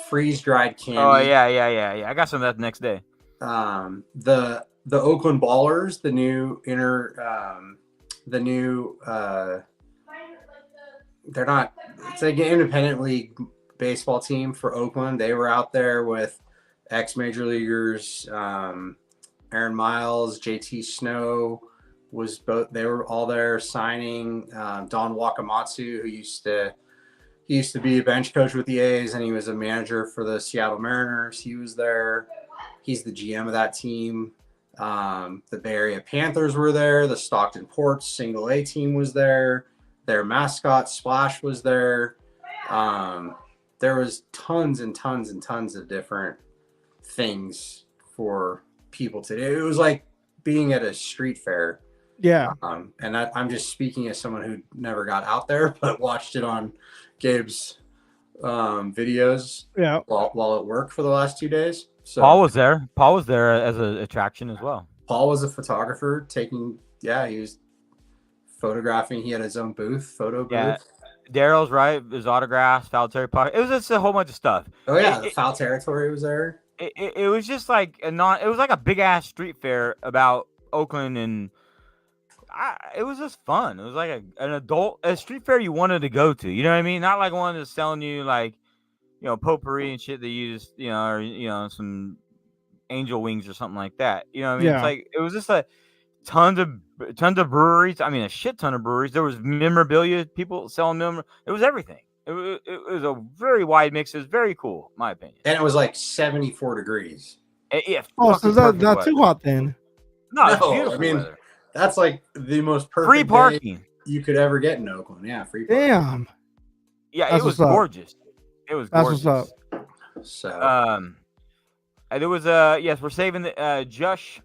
Freeze dried candy. Oh yeah. I got some of that the next day. The Oakland Ballers, the new they're not. It's like an independent league baseball team for Oakland. They were out there with ex-major leaguers, Aaron Miles, JT Snow was both. They were all there signing. Don Wakamatsu, who used to be a bench coach with the A's, and he was a manager for the Seattle Mariners. He was there. He's the GM of that team. The Bay Area Panthers were there. The Stockton Ports single A team was there. Their mascot Splash was there. There was tons and tons and tons of different things for people to do. It was like being at a street fair. Yeah. And I'm just speaking as someone who never got out there, but watched it on Gabe's videos while at work for the last 2 days. So Paul was there. Paul was there as an attraction as well. Paul was a photographer he was photographing. He had his own photo booth. Yeah. Daryl's right. His autographs, foul territory. It was just a whole bunch of stuff. Oh yeah, the foul territory was there. It was just like it was like a big ass street fair about Oakland, and it was just fun. It was like a street fair you wanted to go to. You know what I mean? Not like one that's selling you like, potpourri and shit that you just, or some angel wings or something like that. You know what I mean? Yeah. It's like it was just a tons of breweries. I mean, a shit ton of breweries. There was memorabilia, people selling memorabilia. It was everything. It was a very wide mix. It was very cool, in my opinion. And it was like 74 degrees. Yeah. So that's not too hot then. No, it's beautiful. I mean, weather. That's like the most perfect Free parking day you could ever get in Oakland. Yeah, free parking. Damn. Yeah, That's it was what's up. gorgeous. It was gorgeous. That's what's up. So there was yes, we're saving the Josh,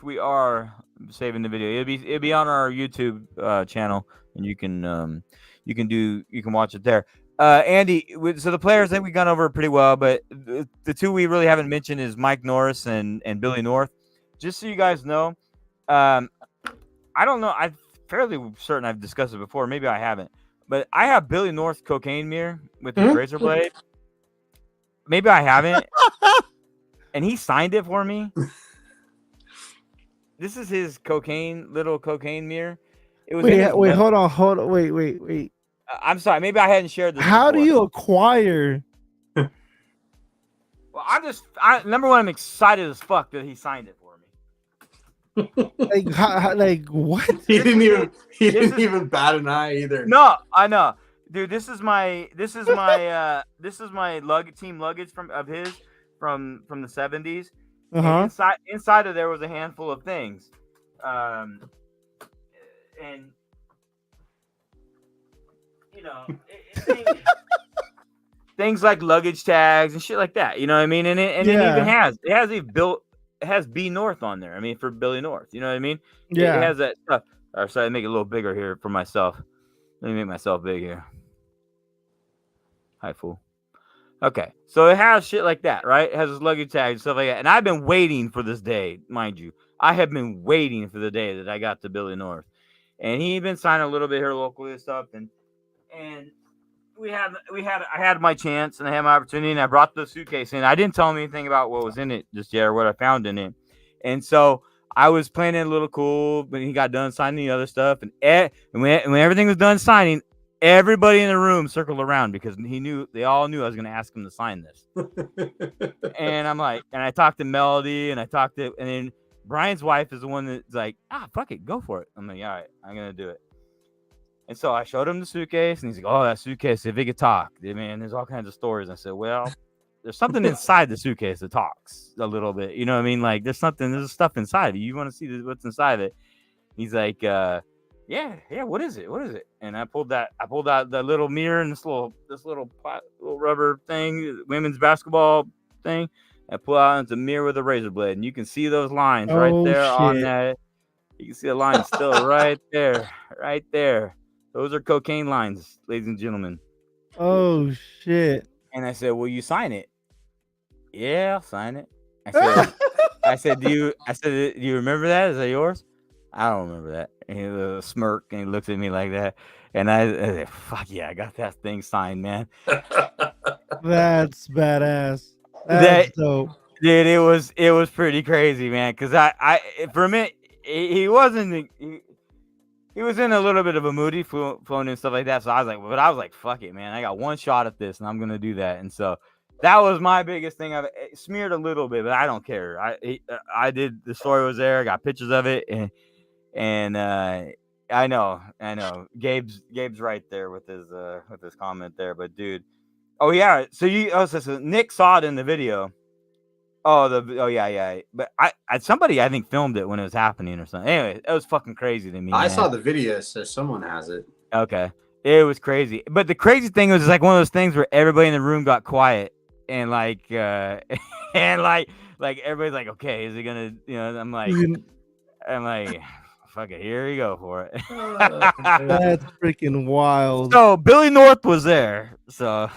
we are saving the video. It'll be on our YouTube channel, and you can watch it there. Andy, so the players that we gone over pretty well, but the two we really haven't mentioned is Mike Norris and Billy North. Just so you guys know, I don't know. I'm fairly certain I've discussed it before. Maybe I haven't, but I have Billy North's cocaine mirror with the razor blade. Maybe I haven't. And he signed it for me. This is his little cocaine mirror. It was. Wait, hold on. Wait. I'm sorry. Maybe I hadn't shared this. How before. do you acquire? Well, number one, I'm excited as fuck that he signed it for me. like what? He didn't even bat an eye either. No, I know, dude. This is my team luggage of his from the 70s. Uh-huh. Inside of there was a handful of things, and things like luggage tags and shit like that. You know what I mean? And it has B North on there. I mean, for Billy North. You know what I mean? Yeah. It has that stuff. Or sorry, make it a little bigger here for myself. Let me make myself big here. Hi, fool. Okay, so it has shit like that, right? It has his luggage tag and stuff like that. And I've been waiting for this day, mind you. I have been waiting for the day that I got to Billy North. And he'd been signing a little bit here locally and stuff. And I had my chance and I had my opportunity, and I brought the suitcase in. I didn't tell him anything about what was in it just yet or what I found in it. And so I was playing it a little cool, but he got done signing the other stuff, and when everything was done signing, everybody in the room circled around because they all knew I was going to ask him to sign this. And I'm like, and I talked to Melody, and then Brian's wife is the one that's like, fuck it, go for it. I'm like, all right, I'm gonna do it. And so I showed him the suitcase, and he's like, oh, that suitcase, if it could talk, man, there's all kinds of stories. I said, well, there's something inside the suitcase that talks a little bit. You know what I mean? Like, there's stuff inside of it. You want to see what's inside of it? He's like, yeah, what is it? What is it? And I pulled out the little mirror and this little rubber thing, women's basketball thing. I pull out the mirror with a razor blade, and you can see those lines right there on that. You can see the lines still right there, right there. Those are cocaine lines, ladies and gentlemen. Oh shit! And I said, "Will you sign it?" Yeah, I'll sign it. I said, do you remember that? Is that yours? I don't remember that. And he was a smirk, and he looked at me like that. And I said, fuck yeah, I got that thing signed, man. That's badass. That's dope. Dude, it was pretty crazy, man. Cause I for a minute, he was in a little bit of a moody phone and stuff like that. So I was like, fuck it, man. I got one shot at this, and I'm gonna do that. And so that was my biggest thing. I've smeared a little bit, but I don't care. I did. The story was there. I got pictures of it, and I know. Gabe's right there with his comment there. But dude, oh yeah. So Nick saw it in the video. Oh yeah. But somebody I think filmed it when it was happening or something. Anyway, it was fucking crazy to me. I saw the video, so someone has it. Okay, it was crazy. But the crazy thing was like one of those things where everybody in the room got quiet and like everybody's like, okay, is he gonna? You know, I'm like. Fuck it, here you go for it. That's freaking wild. So Billy North was there. So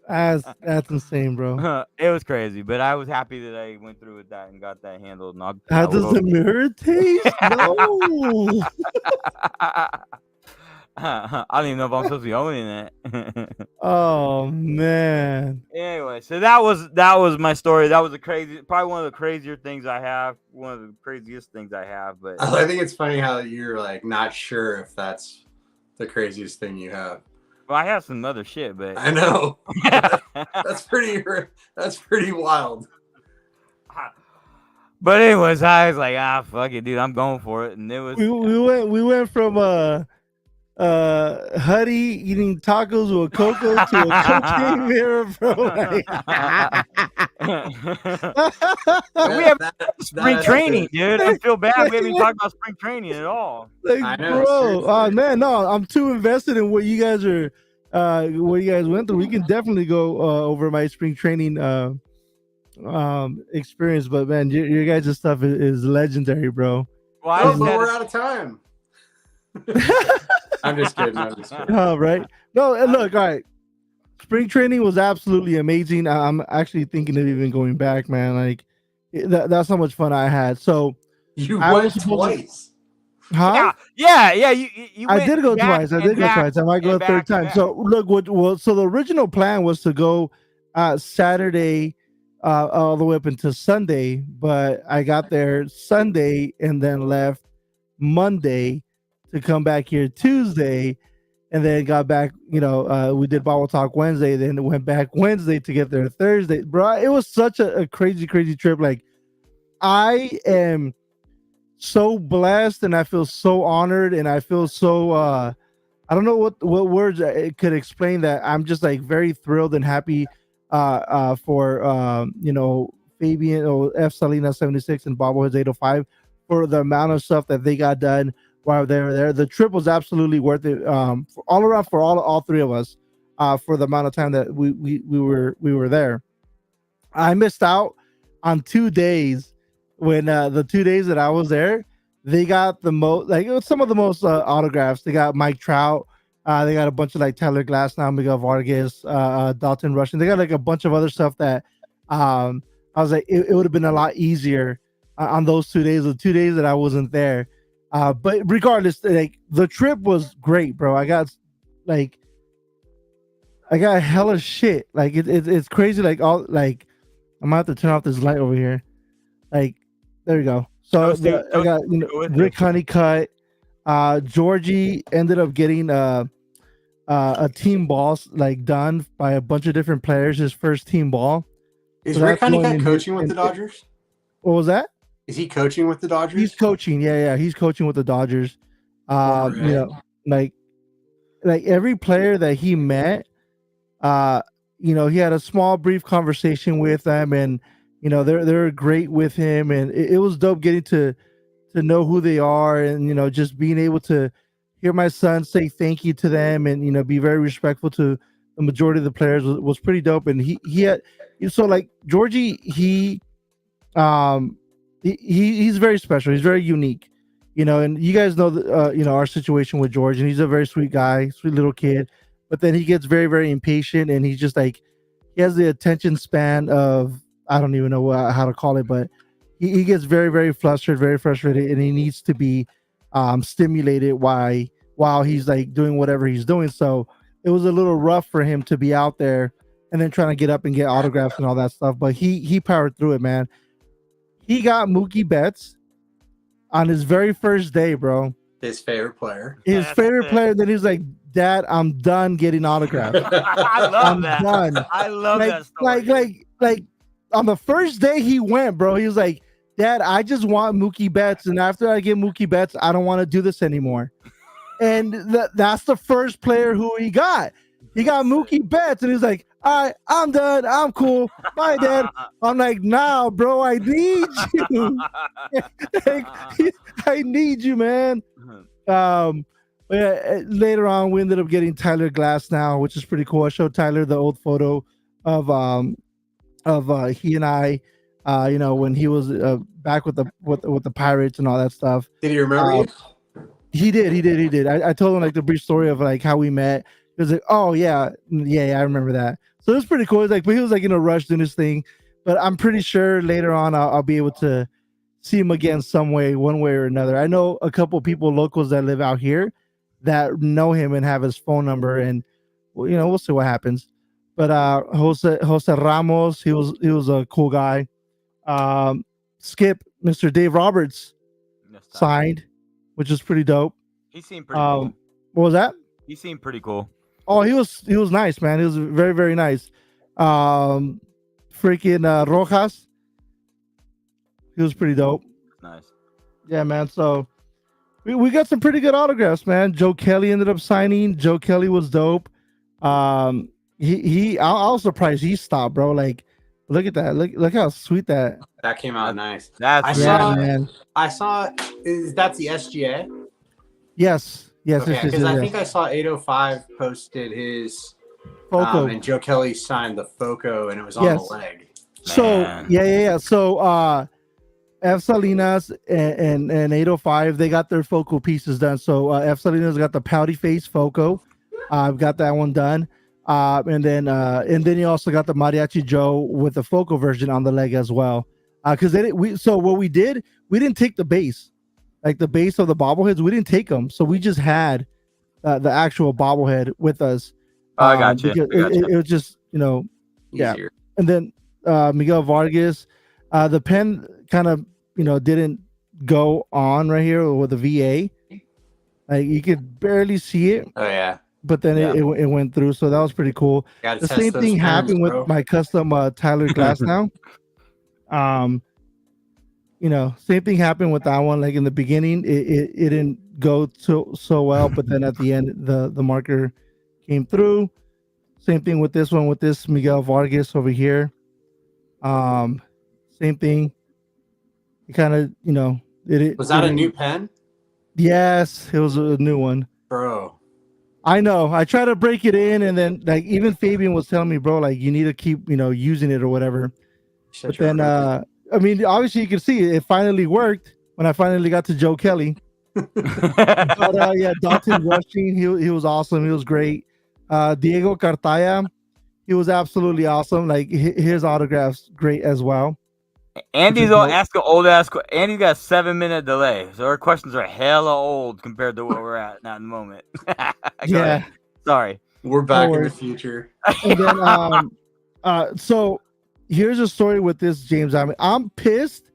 that's insane, bro. It was crazy, but I was happy that I went through with that and got that handled. And how does the mirror taste? No. I don't even know if I'm supposed to be owning it. Oh man. Anyway, so that was my story. That was probably one of the crazier things I have. One of the craziest things I have. But I think it's funny how you're like not sure if that's the craziest thing you have. Well, I have some other shit, but I know. That's pretty wild. But anyways, I was like, fuck it, dude, I'm going for it. And it was we went from Huddy eating tacos with Coco to a cocaine mirror, bro. We have spring training, dude. I feel bad. We haven't talked about spring training at all. Like, I know, bro. Man, no, I'm too invested in what you guys are, what you guys went through. We can definitely go over my spring training experience, but man, your guys' stuff is legendary, bro. Well, but we're out of time. I'm just kidding. Oh, right. No, look, all right. Spring training was absolutely amazing. I'm actually thinking of even going back, man. Like that's how much fun I had. So you went twice. Huh? Yeah. You I did go twice. I might go a third time. So look, so the original plan was to go Saturday all the way up until Sunday, but I got there Sunday and then left Monday to come back here Tuesday, and then got back. We did Bobble Talk Wednesday, then went back Wednesday to get there Thursday. Bro, it was such a crazy trip. Like, I am so blessed, and I feel so honored, and I feel so I don't know what words it could explain that. I'm just like very thrilled and happy for Fabian or F Salina 76 and Bobbleheads 805 for the amount of stuff that they got done while they were there. The trip was absolutely worth it, for all around, for all three of us, for the amount of time that we were there. I missed out on 2 days when the 2 days that I was there, they got the most, like, it was some of the most autographs. They got Mike Trout. They got a bunch of like Tyler Glasnow, Miguel Vargas, Dalton Rushing. They got like a bunch of other stuff that I was like, it would have been a lot easier on those 2 days, the 2 days that I wasn't there. But regardless, like, the trip was great, bro. I got hella shit. Like it's crazy. Like, all, like, I'm gonna have to turn off this light over here. Like, there you go. So I got Rick Honeycutt. Georgie ended up getting a team ball like done by a bunch of different players. His first team ball. Is So Rick that's going Honeycutt in coaching with the Dodgers? What was that? Is he coaching with the Dodgers? He's coaching. Yeah, he's coaching with the Dodgers. Like every player that he met, he had a small, brief conversation with them, and they're great with him, and it was dope getting to know who they are, and just being able to hear my son say thank you to them, and be very respectful to the majority of the players was pretty dope. And he had so like Georgie, he's very special. He's very unique, and you guys know our situation with George, and he's a very sweet guy, sweet little kid. But then he gets very, very impatient, and he's just like, he has the attention span of, I don't even know how to call it, but he gets very, very flustered, very frustrated, and he needs to be stimulated while he's like doing whatever he's doing. So it was a little rough for him to be out there and then trying to get up and get autographs and all that stuff. But he powered through it, man. He got Mookie Betts on his very first day, bro. His favorite player. His favorite player. Then he's like, Dad, I'm done getting autographs. I love that. Done. I love that story. Like on the first day he went, bro, he was like, Dad, I just want Mookie Betts, and after I get Mookie Betts, I don't want to do this anymore. And that's the first player who he got. He got Mookie Betts, and he's like, all right, I'm done. I'm cool. Bye, Dad. I'm like, nah, bro, I need you. I need you, man. Later on, we ended up getting Tyler Glass now, which is pretty cool. I showed Tyler the old photo of he and I, when he was back with the Pirates and all that stuff. Did he remember you? He did. I told him like the brief story of like how we met. He was like, oh yeah, I remember that. So it was pretty cool. But he was like in a rush doing his thing. But I'm pretty sure later on I'll be able to see him again some way, one way or another. I know a couple people locals that live out here that know him and have his phone number, and we'll see what happens. But Jose Ramos, he was a cool guy. Skip, Mr. Dave Roberts signed, which is pretty dope. He seemed pretty cool. What was that? He seemed pretty cool. Oh, he was nice, man. He was very, very nice. Freaking Rojas, he was pretty dope. Nice. Yeah, man. So we got some pretty good autographs, man. Joe Kelly ended up signing. Joe Kelly was dope. I was surprised he stopped, bro. Like, look at that. Look how sweet that came out nice. I saw. That's the SGA. Yes. Okay, because I think I saw 805 posted his Foco, and Joe Kelly signed the Foco, and it was on the leg. So yeah. So F Salinas and 805, they got their Foco pieces done. So F Salinas got the pouty face Foco. I've got that one done. And then you also got the Mariachi Joe with the Foco version on the leg as well. Because what we did, we didn't take the base, like the base of the bobbleheads, we didn't take them. So we just had the actual bobblehead with us. I got you. It was just Easier. yeah. And then Miguel Vargas, the pen kind of didn't go on right here with the VA. Like you could barely see it. Oh yeah. But then it went through, so that was pretty cool. The same thing happened with my custom Tyler Glass now. Same thing happened with that one. Like in the beginning, it didn't go so well, but then at the end, the marker came through. Same thing with this one, with this Miguel Vargas over here. Same thing. It kind of, was that a new pen? Yes, it was a new one, bro. I know. I try to break it in, and then like even Fabian was telling me, bro, like you need to keep using it or whatever. But then I mean, obviously you can see it finally worked when I finally got to Joe Kelly. But yeah, Dalton Rushing, he was awesome. He was great. Diego Cartaya, he was absolutely awesome. Like his autographs great as well. Andy's asking old ass. Andy's got a 7-minute delay, so our questions are hella old compared to where we're at now in the moment. Yeah, sorry. We're back in the future. And then, so here's a story with this, James. I'm pissed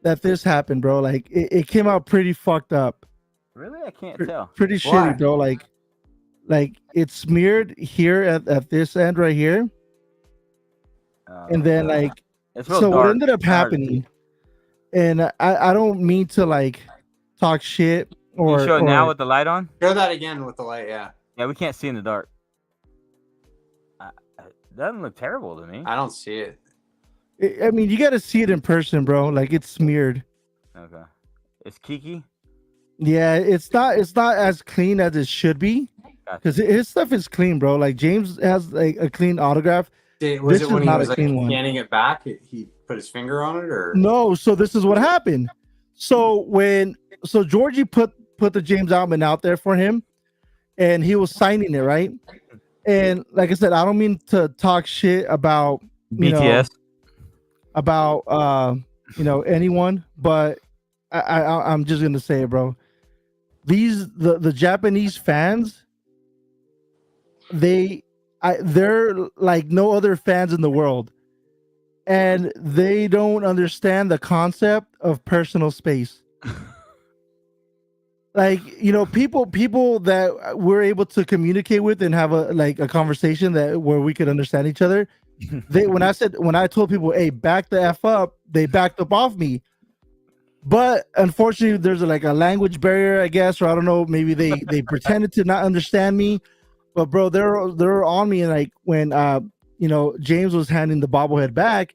that this happened, bro. Like it came out pretty fucked up. Really, I can't tell. Pretty Why? shitty, bro. Like it's smeared here at this end right here, and then like it's real so what dark. ended up It's hard to see. happening, and I don't mean to like talk shit Can or you show it now with the light on? Show that again with the light. Yeah. Yeah, we can't see in the dark. It doesn't look terrible to me. I don't see it. I mean, you got to see it in person, bro. Like it's smeared. Okay, it's Kiki. Yeah, it's not as clean as it should be Gotcha. because his stuff is clean, bro. Like James has like a clean autograph. Was This it when is he not a was like clean one. scanning it back? He put his finger on it, or No, so this is what happened. So Georgie put the James Outman out there for him, and he was signing it, right? And like I said, I don't mean to talk shit about BTS. About anyone, but I'm just gonna say it, bro. The Japanese fans, they're like no other fans in the world, and they don't understand the concept of personal space. Like people that we're able to communicate with and have a conversation where we could understand each other. When I told people, hey, back the F up, they backed up off me. But unfortunately, there's a language barrier, I guess, or I don't know, maybe they pretended to not understand me. But bro, they're on me, and like when James was handing the bobblehead back,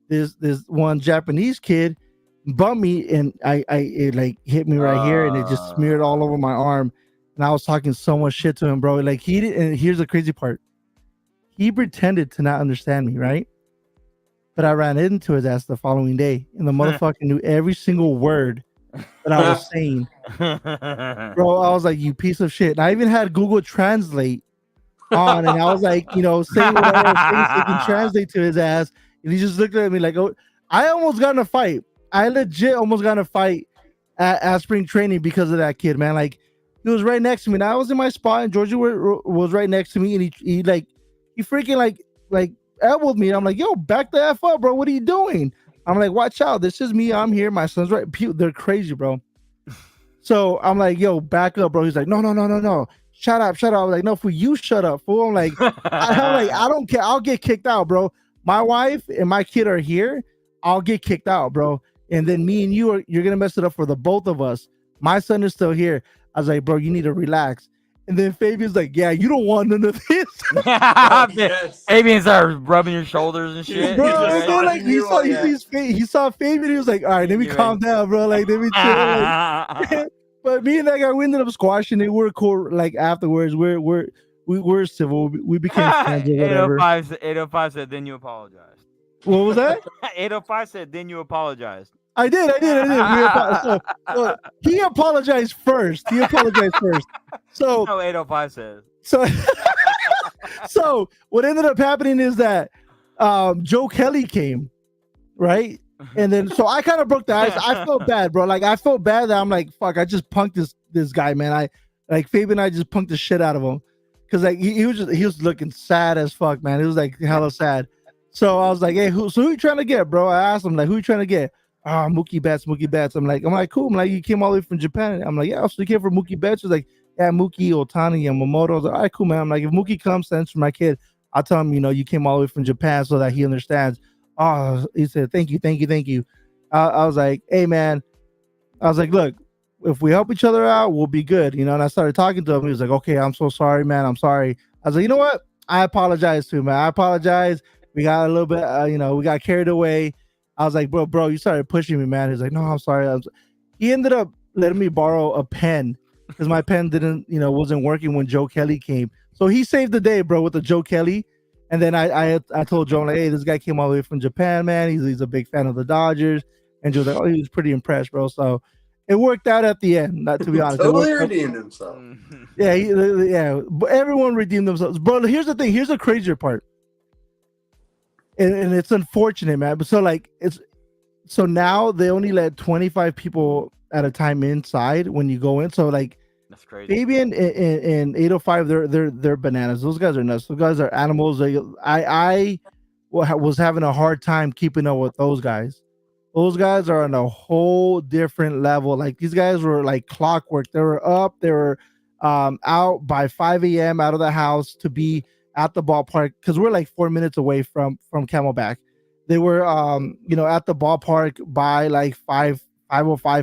this one Japanese kid bumped me, and it like hit me right here, and it just smeared all over my arm. And I was talking so much shit to him, bro. Like he did, and here's the crazy part. He pretended to not understand me, right? But I ran into his ass the following day, and the motherfucker knew every single word that I was saying. Bro, I was like, you piece of shit. And I even had Google Translate on, and I was like, saying whatever I can translate to his ass. And he just looked at me like, oh, I almost got in a fight. I legit almost got in a fight at spring training because of that kid, man. Like, he was right next to me, and I was in my spot, and Georgia was right next to me, and he freaking like elbowed me. I'm like, yo, back the F up, bro. What are you doing? I'm like, watch out. This is me. I'm here. My son's right. They're crazy, bro. So I'm like, yo, back up, bro. He's like, no. Shut up. I was like, no, fool, you shut up, fool. I'm like, I don't care. I'll get kicked out, bro. My wife and my kid are here. I'll get kicked out, bro. And then me and you're going to mess it up for the both of us. My son is still here. I was like, bro, you need to relax. And then Fabian's like, yeah, you don't want none of this. Yes. Fabian started rubbing your shoulders and shit. Bro, like he saw Fabian. He was like, all right, let me calm down, bro. Like, let me chill. Like, but me and that guy, we ended up squashing it. We're cool. Like afterwards, we're civil. We became friends or whatever. 805 said, then you apologized. What was that? 805 said, then you apologized. I did. So he apologized first. So no, 805 says. So what ended up happening is that Joe Kelly came, right? And then so I kind of broke the ice. I felt bad, bro. Like I felt bad that I'm like, fuck, I just punked this guy, man. I like Fabian and I just punked the shit out of him. Cause like he was looking sad as fuck, man. It was like hella sad. So I was like, hey, who you trying to get, bro? I asked him, like, who you trying to get? Mookie Betts. I'm like, cool. I'm like, you came all the way from Japan. I'm like, yeah, so you came for Mookie Betts. He's like, yeah, Mookie, Otani, and Yamamoto. I was like, all right, cool, man. I'm like, if Mookie comes, sends for my kid, I'll tell him, you came all the way from Japan so that he understands. Oh, he said, thank you. I was like, hey, man. I was like, look, if we help each other out, we'll be good, And I started talking to him. He was like, okay, I'm so sorry, man. I'm sorry. I was like, you know what? I apologize to him, man. I apologize. We got a little bit, we got carried away. I was like, bro, you started pushing me, man. He's like, no, I'm sorry. He ended up letting me borrow a pen because my pen wasn't working when Joe Kelly came. So he saved the day, bro, with the Joe Kelly. And then I told Joe, like, hey, this guy came all the way from Japan, man. He's a big fan of the Dodgers. And Joe's like, oh, he was pretty impressed, bro. So it worked out at the end, not to be honest. Totally redeemed himself. Yeah. But everyone redeemed themselves. Bro, here's the thing. Here's the crazier part. And it's unfortunate, man. But so now they only let 25 people at a time inside when you go in. So like that's crazy. Fabian and 805, they're bananas. Those guys are nuts. Those guys are animals. I was having a hard time keeping up with those guys. Those guys are on a whole different level. Like these guys were like clockwork. They were up. They were out by 5 a.m. out of the house to be at the ballpark because we're like 4 minutes away from Camelback. They were at the ballpark by like 5:05,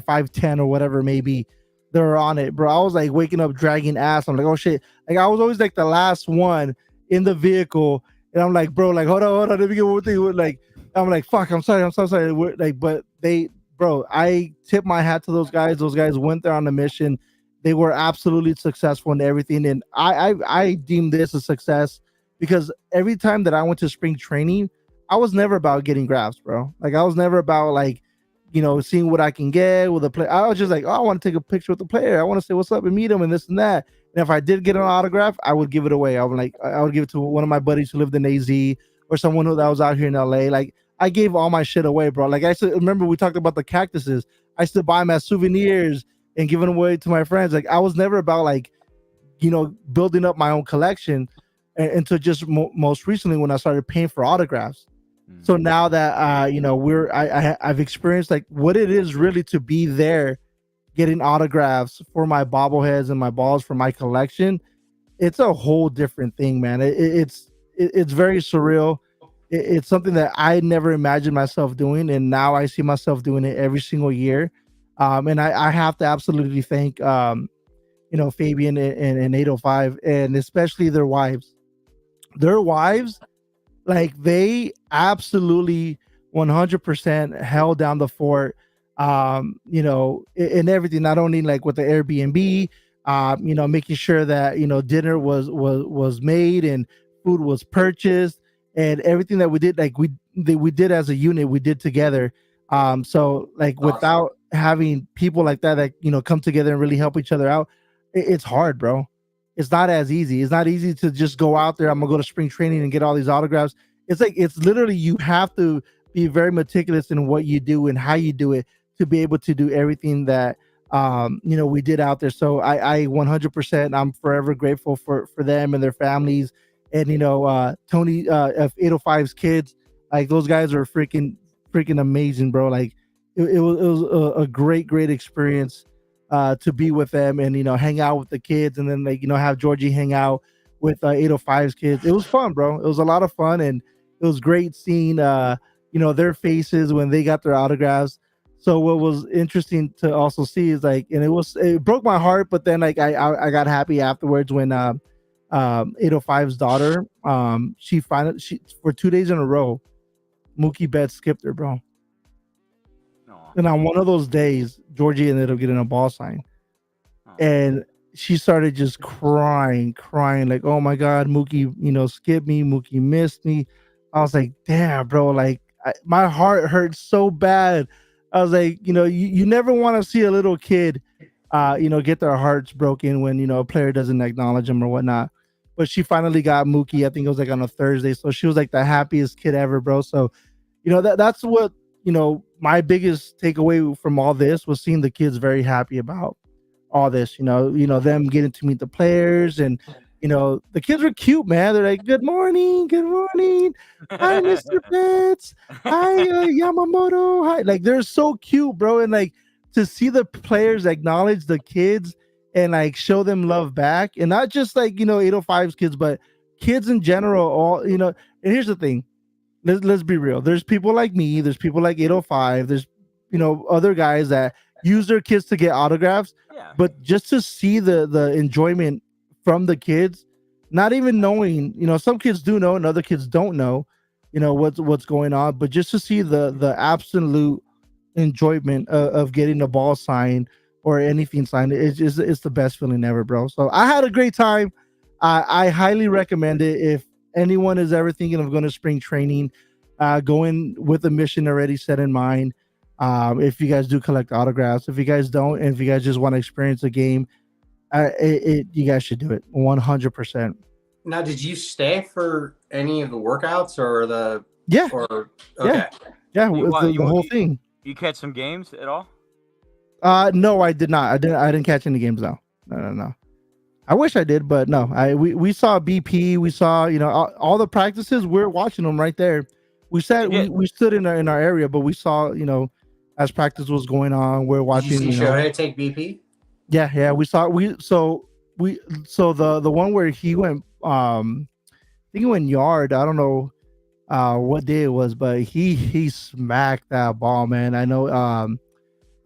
5:10 or whatever maybe. They were on it, bro. I was like waking up dragging ass. I'm like, oh shit. Like I was always like the last one in the vehicle, and I'm like, bro, like hold on, let me get one thing. Like I'm like, fuck, I'm sorry, I'm so sorry. We're like, but bro, I tip my hat to those guys. Those guys went there on a mission. They were absolutely successful in everything, and I deem this a success because every time that I went to spring training, I was never about getting grabs, bro. Like I was never about like, seeing what I can get with a player. I was just like, oh, I want to take a picture with the player. I want to say what's up and meet him and this and that. And if I did get an autograph, I would give it away. I would give it to one of my buddies who lived in AZ or someone that was out here in LA. Like I gave all my shit away, bro. Like I still remember we talked about the cactuses. I still buy them as souvenirs and giving them away to my friends. Like I was never about like, building up my own collection until just most recently when I started paying for autographs. So now that I've experienced like what it is really to be there, getting autographs for my bobbleheads and my balls for my collection. It's a whole different thing, man. It's very surreal. It's something that I never imagined myself doing, and now I see myself doing it every single year. And I have to absolutely thank Fabian and 805 and especially their wives. Their wives, like they absolutely 100% held down the fort, in everything, not only like with the Airbnb, making sure that dinner was made and food was purchased and everything that we did, like we did as a unit, we did together. So like without having people like that come together and really help each other out, it's hard, bro. It's not as easy. It's not easy to just go out there. I'm gonna go to spring training and get all these autographs. It's literally you have to be very meticulous in what you do and how you do it to be able to do everything that we did out there. So I 100%, I'm forever grateful for them and their families, and Tony of 805's kids. Like those guys are freaking amazing, bro. Like it was a great experience to be with them and hang out with the kids, and then like have Georgie hang out with 805's kids. It was fun, bro. It was a lot of fun, and it was great seeing their faces when they got their autographs. So what was interesting to also see is like, and it broke my heart, but then like I got happy afterwards when 805's daughter, she for 2 days in a row, Mookie Betts skipped her, bro. Aww. And on one of those days, Georgie ended up getting a ball sign. Aww. And she started just crying like, oh my God, Mookie, skipped me. Mookie missed me. I was like, damn, bro, like my heart hurt so bad. I was like, you never want to see a little kid, get their hearts broken when, a player doesn't acknowledge them or whatnot. But she finally got Mookie. I think it was like on a Thursday. So she was like the happiest kid ever, bro. So, that's what, my biggest takeaway from all this was seeing the kids very happy about all this, them getting to meet the players, and the kids were cute, man. They're like, good morning, hi Mr. Betts, hi Yamamoto, hi. Like they're so cute, bro. And like to see the players acknowledge the kids and like show them love back, and not just like 805's kids, but kids in general. All and here's the thing, let's be real. There's people like me, there's people like 805, there's other guys that use their kids to get autographs. Yeah. But just to see the enjoyment from the kids, not even knowing, some kids do know and other kids don't know, what's going on, but just to see the absolute enjoyment of getting a ball signed or anything signed, it's the best feeling ever, bro. So I had a great time. I highly recommend it. If anyone is ever thinking of going to spring training, going with a mission already set in mind. If you guys do collect autographs, if you guys don't, and if you guys just want to experience a game, you guys should do it 100%. Now, did you stay for any of the workouts or the? Yeah. Or okay. Yeah. The whole thing. You catch some games at all? No, I did not. I didn't catch any games though. No. I wish I did, but no. We saw BP. We saw all the practices. We're watching them right there. We stood in our area, but we saw as practice was going on. We're Did watching. you see Shohei take BP? Yeah, we saw the one where he went. I think he went yard. I don't know what day it was, but he smacked that ball, man. I know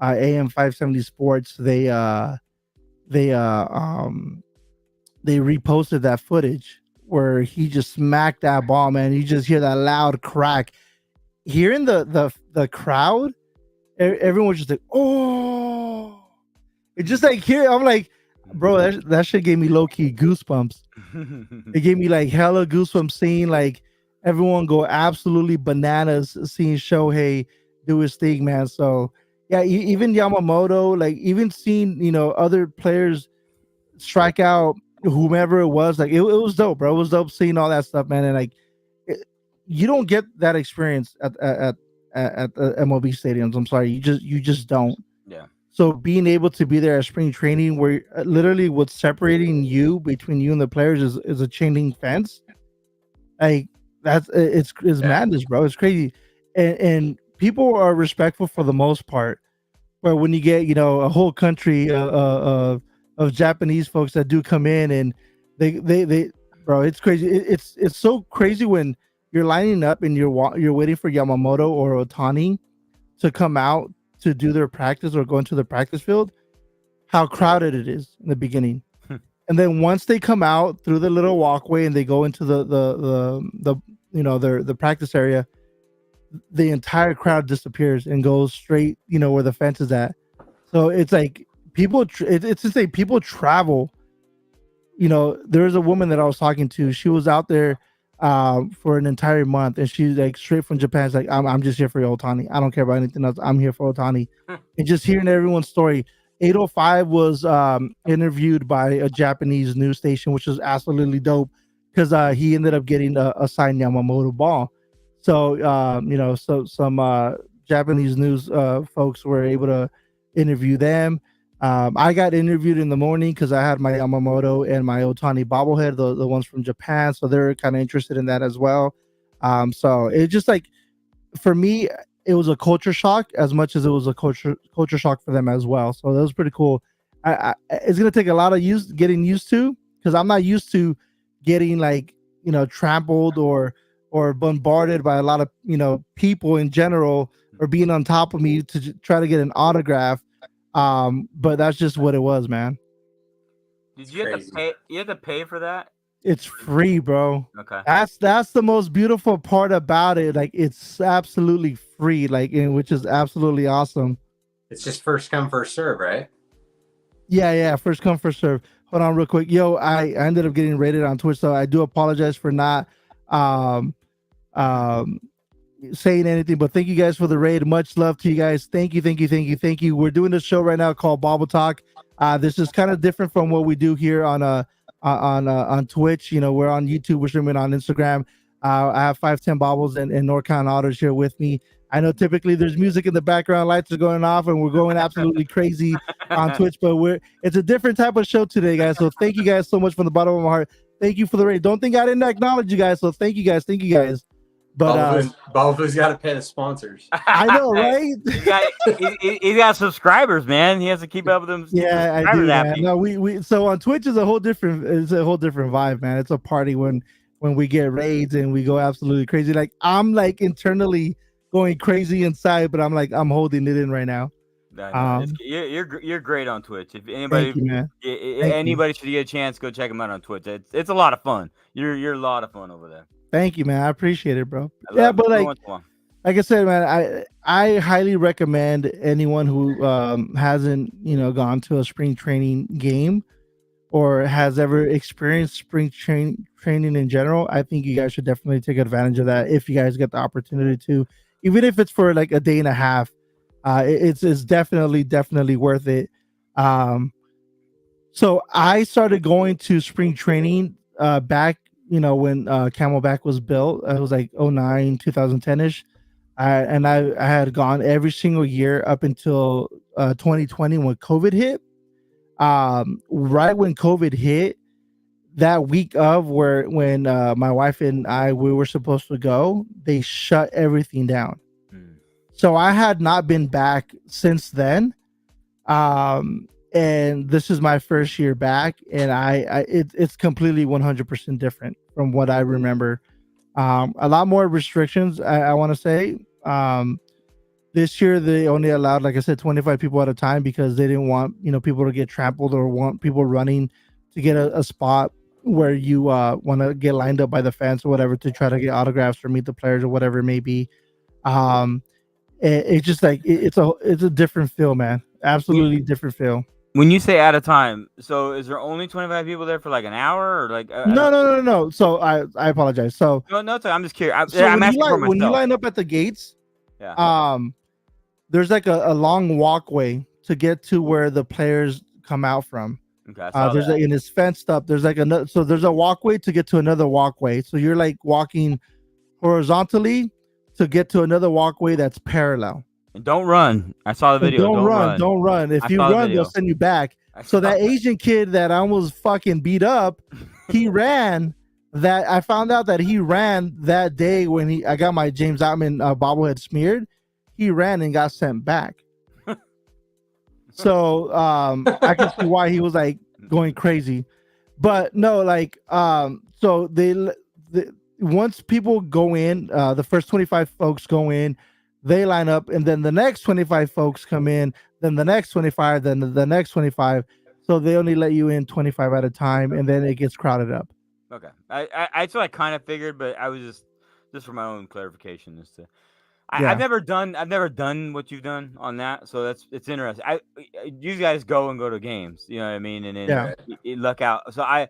AM 570 Sports they they reposted that footage where he just smacked that ball, man. You just hear that loud crack. Hearing the crowd, everyone was just like, oh, it's just like here. I'm like, bro, that shit gave me low key goosebumps. It gave me like hella goosebumps seeing like everyone go absolutely bananas seeing Shohei do his thing, man. So yeah, even Yamamoto, like even seeing other players strike out whomever it was, like it was dope, bro. It was dope seeing all that stuff, man. And like you don't get that experience at the MLB stadiums. I'm sorry, you just don't. Yeah. So being able to be there at spring training, where literally what's separating you between you and the players is a chain link fence, like it's madness, bro. It's crazy, and people are respectful for the most part. But when you get a whole country of Japanese folks that do come in and they bro, it's crazy. It's so crazy when you're lining up and you're waiting for Yamamoto or Otani to come out to do their practice or go into the practice field, how crowded it is in the beginning. And then once they come out through the little walkway and they go into the practice area, the entire crowd disappears and goes straight, where the fence is at. So it's like people travel. There's a woman that I was talking to. She was out there for an entire month, and she's like straight from Japan. It's like, I'm just here for Otani. I don't care about anything else. I'm here for Otani. And just hearing everyone's story. 805 was interviewed by a Japanese news station, which was absolutely dope because he ended up getting a signed Yamamoto ball. So so some Japanese news folks were able to interview them. I got interviewed in the morning because I had my Yamamoto and my Otani bobblehead, the ones from Japan. So they're kind of interested in that as well. So it just like, for me, it was a culture shock as much as it was a culture shock for them as well. So that was pretty cool. It's going to take a lot of getting used to, because I'm not used to getting like, trampled or bombarded by a lot of, people in general, or being on top of me to try to get an autograph. But that's just what it was, man. Did you have to pay? You had to pay for that? It's free, bro. Okay. That's the most beautiful part about it. Like, it's absolutely free, like, which is absolutely awesome. It's just first come, first serve, right? Yeah. First come, first serve. Hold on real quick. Yo, I ended up getting rated on Twitch, so I do apologize for not saying anything, but thank you guys for the raid. Much love to you guys. Thank you. We're doing this show right now called Bobble Talk. This is kind of different from what we do here on Twitch. We're on YouTube, we're streaming on Instagram. I have 510 Bobbles and Norcon Otters here with me. I know typically there's music in the background, lights are going off, and we're going absolutely crazy on Twitch, but it's a different type of show today, guys. So thank you guys so much from the bottom of my heart. Thank you for the raid. Don't think I didn't acknowledge you guys. So thank you guys. But Bobblefoo's got to pay the sponsors. I know, right? He got subscribers, man. He has to keep up with them. Yeah, I do, man. No, we so on Twitch is a whole different vibe, man. It's a party when we get raids and we go absolutely crazy. Like, I'm like internally going crazy inside, but I'm holding it in right now. You're great on Twitch. If anybody, thank you, man. Anybody should get a chance, go check him out on Twitch. It's a lot of fun. You're a lot of fun over there. Thank you, man. I appreciate it, bro. Yeah, but like I said, man, I highly recommend anyone who hasn't gone to a spring training game or has ever experienced spring training in general. I think you guys should definitely take advantage of that if you guys get the opportunity to, even if it's for like a day and a half. It's definitely worth it. So I started going to spring training back, when Camelback was built. It was like 09, 2010-ish. And I had gone every single year up until 2020 when COVID hit. Right when COVID hit, that week of when my wife and we were supposed to go, they shut everything down. So I had not been back since then. And this is my first year back, and it's completely 100% different from what I remember. A lot more restrictions, I want to say. This year they only allowed, like I said, 25 people at a time because they didn't want people to get trampled or want people running to get a spot where you want to get lined up by the fans or whatever to try to get autographs or meet the players or whatever it may be. Um, it's just like it's a different feel, man. Absolutely different feel. When you say at a time, so is there only 25 people there for like an hour or like I No, don't, no, no, no. So I apologize. So no, it's okay. I'm just curious. so I'm asking for when you myself. line up at the gates, Yeah. there's like a long walkway to get to where the players come out from. Okay. I saw There's that. like, and it's fenced up. There's like another, so there's a walkway to get to another walkway. So you're like walking horizontally to get to another walkway that's parallel. And don't run. I saw the And video. don't run. If I you saw the run, video. they'll send you back. I So saw that Asian kid that almost fucking beat up, he ran. That I found out that he ran that day when I got my James Outman bobblehead smeared. He ran and got sent back. So I can see why he was like going crazy. But no, like so once people go in, the first 25 folks go in, they line up, and then the next 25 folks come in, then the next 25, then the next 25. So they only let you in 25 at a time, and then it gets crowded up. Okay. I kind of figured, but I was just for my own clarification as to I've never done what you've done on that, so it's interesting. You guys go to games, you know what I mean, and then you look out. So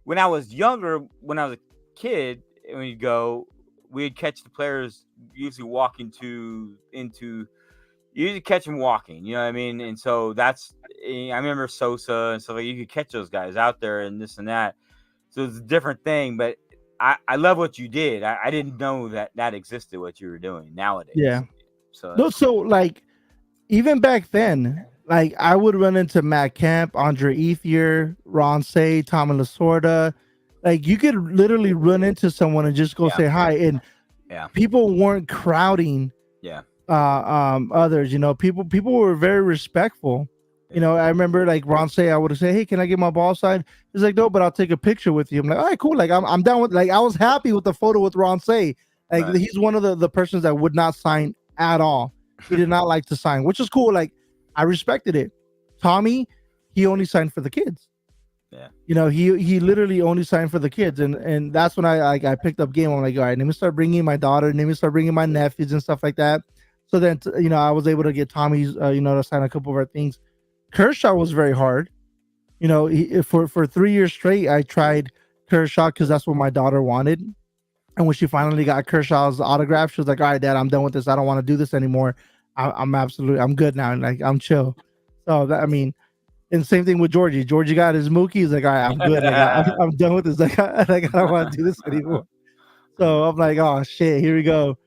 when I was younger, when I was a kid, when you go, we'd catch the players usually walking into. You usually catch them walking, you know what I mean, and so that's. I remember Sosa and stuff like you could catch those guys out there and this and that. So it's a different thing, but I love what you did. I didn't know that existed, what you were doing nowadays. Yeah. So No, so like even back then, like I would run into Matt Kemp, Andre Ethier, Ron Say, Tommy Lasorda. Like you could literally run into someone and just go say hi. And people weren't crowding others, people were very respectful. I remember like Ron Say, I would say, hey, can I get my ball signed? He's like, no, but I'll take a picture with you. I'm like, all right, cool. Like I'm down with, like, I was happy with the photo with Ron Say. Like he's one of the persons that would not sign at all. He did not like to sign, which is cool. Like I respected it. Tommy, he only signed for the kids. Yeah. He literally only signed for the kids. And that's when I picked up game. I'm like, all right, let me start bringing my daughter, let me start bringing my nephews and stuff like that. So then, I was able to get Tommy's, to sign a couple of our things. Kershaw was very hard. For 3 years straight, I tried Kershaw because that's what my daughter wanted. And when she finally got Kershaw's autograph, she was like, all right, Dad, I'm done with this. I don't want to do this anymore. I'm good now. And like, I'm chill. So and same thing with Georgie. Georgie got his Mookie. He's like, all right, I'm good. I'm done with this. Like, I don't want to do this anymore. So I'm like, oh shit, here we go.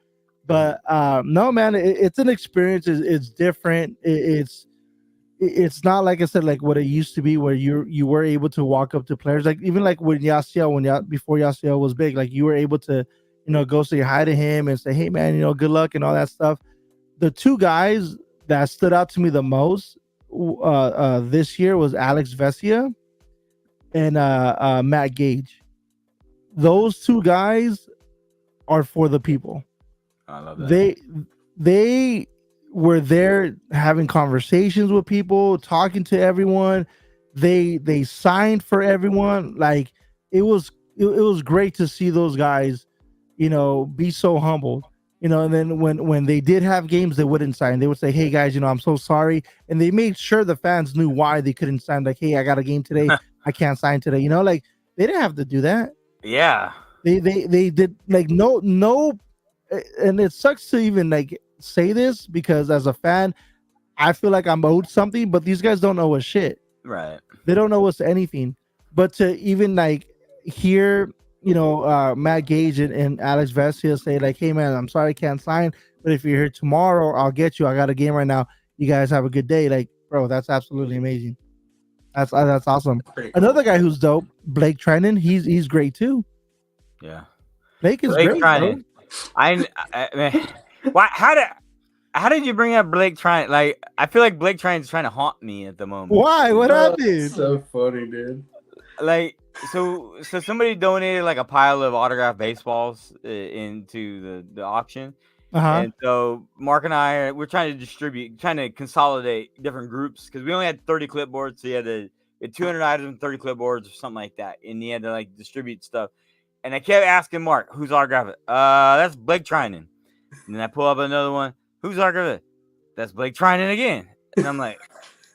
But no, man, it's an experience. It's different. It's not like I said, like what it used to be, where you were able to walk up to players, like even like when Yasiel, before Yasiel was big, like you were able to, go say hi to him and say, hey man, good luck and all that stuff. The two guys that stood out to me the most this year was Alex Vesia and Matt Gage. Those two guys are for the people. I love that. They were there having conversations with people, talking to everyone. They signed for everyone. Like it was great to see those guys, be so humble. And then when they did have games, they wouldn't sign. They would say, hey guys, I'm so sorry. And they made sure the fans knew why they couldn't sign. Like, hey, I got a game today. I can't sign today. Like they didn't have to do that. Yeah. They did like no, and it sucks to even like say this because as a fan, I feel like I'm owed something, but these guys don't owe us shit. Right. They don't owe us anything. But to even like hear, Matt Gage and Alex Vesia say like, hey man, I'm sorry I can't sign, but if you're here tomorrow, I'll get you. I got a game right now. You guys have a good day. Like, bro, that's absolutely amazing. That's awesome. Cool. Another guy who's dope, Blake Trinan, he's great too. Yeah. Blake is great. Trinan. Why? How did you bring up Blake Trine? Like, I feel like Blake Trine's trying to haunt me at the moment. Why? What happened? So funny, dude. Like, so somebody donated like a pile of autographed baseballs into the auction. And so Mark and I, we're trying to consolidate different groups because we only had 30 clipboards. So you had 200 items and 30 clipboards or something like that. And you had to like distribute stuff. And I kept asking Mark, who's autographed it? That's Blake Trinan. And then I pull up another one. Who's autographed it? That's Blake Trinan again. And I'm like,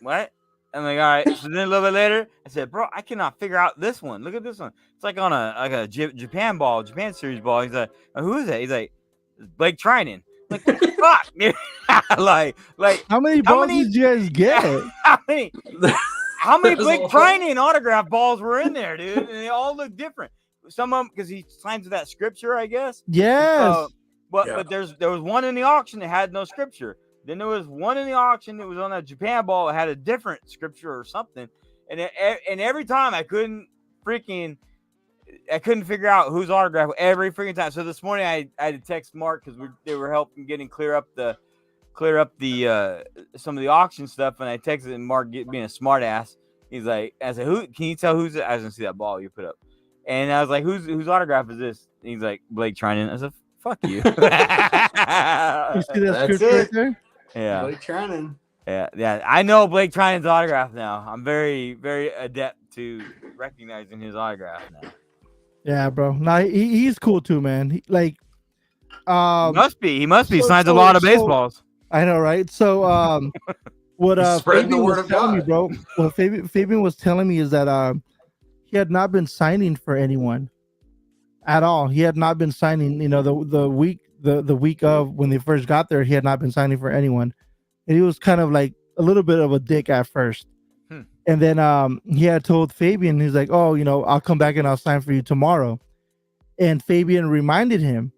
what? I'm like, all right. So then a little bit later, I said, bro, I cannot figure out this one. Look at this one. It's like on a Japan series ball. He's like, who is that? He's like, Blake Trinan. Like, what the fuck? like how many balls did you guys get? how many Blake Trinan autograph balls were in there, dude? And they all look different. Some of them because he signs with that scripture, I guess. Yes. But there was one in the auction that had no scripture. Then there was one in the auction that was on that Japan ball that had a different scripture or something. And every time I couldn't figure out whose autograph every freaking time. So this morning I had to text Mark because they were helping clear up the some of the auction stuff. And I texted and Mark being a smart ass. He's like, I said, who can you tell who's it? I was gonna see that ball you put up. And I was like, whose autograph is this? And he's like, Blake Trinan. I said, fuck you. You see that scripture right there? Yeah. Blake Trinan. Yeah. I know Blake Trinan's autograph now. I'm very, very adept to recognizing his autograph now. Yeah, bro. Nah, he's cool too, man. He must be. Signs a lot of baseballs. I know, right? So what Fabian was telling me, bro, what Fabian was telling me is that he had not been signing for anyone at all. He had not been signing, the week of when they first got there, he had not been signing for anyone. And he was kind of like a little bit of a dick at first. And then he had told Fabian, he's like, oh, I'll come back and I'll sign for you tomorrow. And Fabian reminded him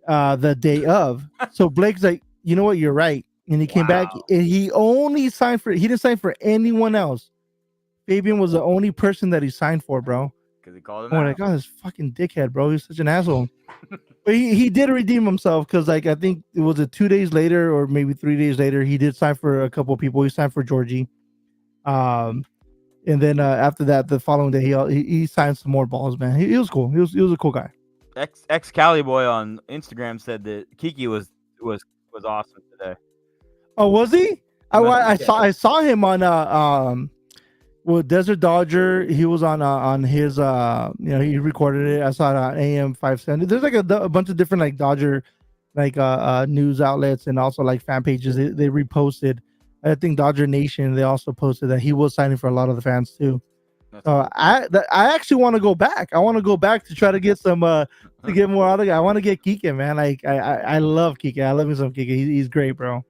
the day of. So Blake's like, you know what, you're right. And he came back and he only signed he didn't sign for anyone else. Fabian was the only person that he signed for, bro. Because he called him out. Like, oh, this fucking dickhead, bro. He's such an asshole. But he did redeem himself because, like, I think it was 2 days later or maybe 3 days later, he did sign for a couple of people. He signed for Georgie. And then after that, the following day, he signed some more balls, man. He was cool. He was a cool guy. Ex Cali boy on Instagram said that Kiki was awesome today. Oh, was he? I saw him on Desert Dodger. He was on his he recorded it. I saw it on AM 570. There's like a bunch of different like Dodger news outlets and also like fan pages. They reposted. I think Dodger Nation, they also posted that he was signing for a lot of the fans too. I actually want to go back. I want to go back to try to get some to get more out of it. I want to get Kike, man. Like I love Kike. I love me some Kike. He's great, bro.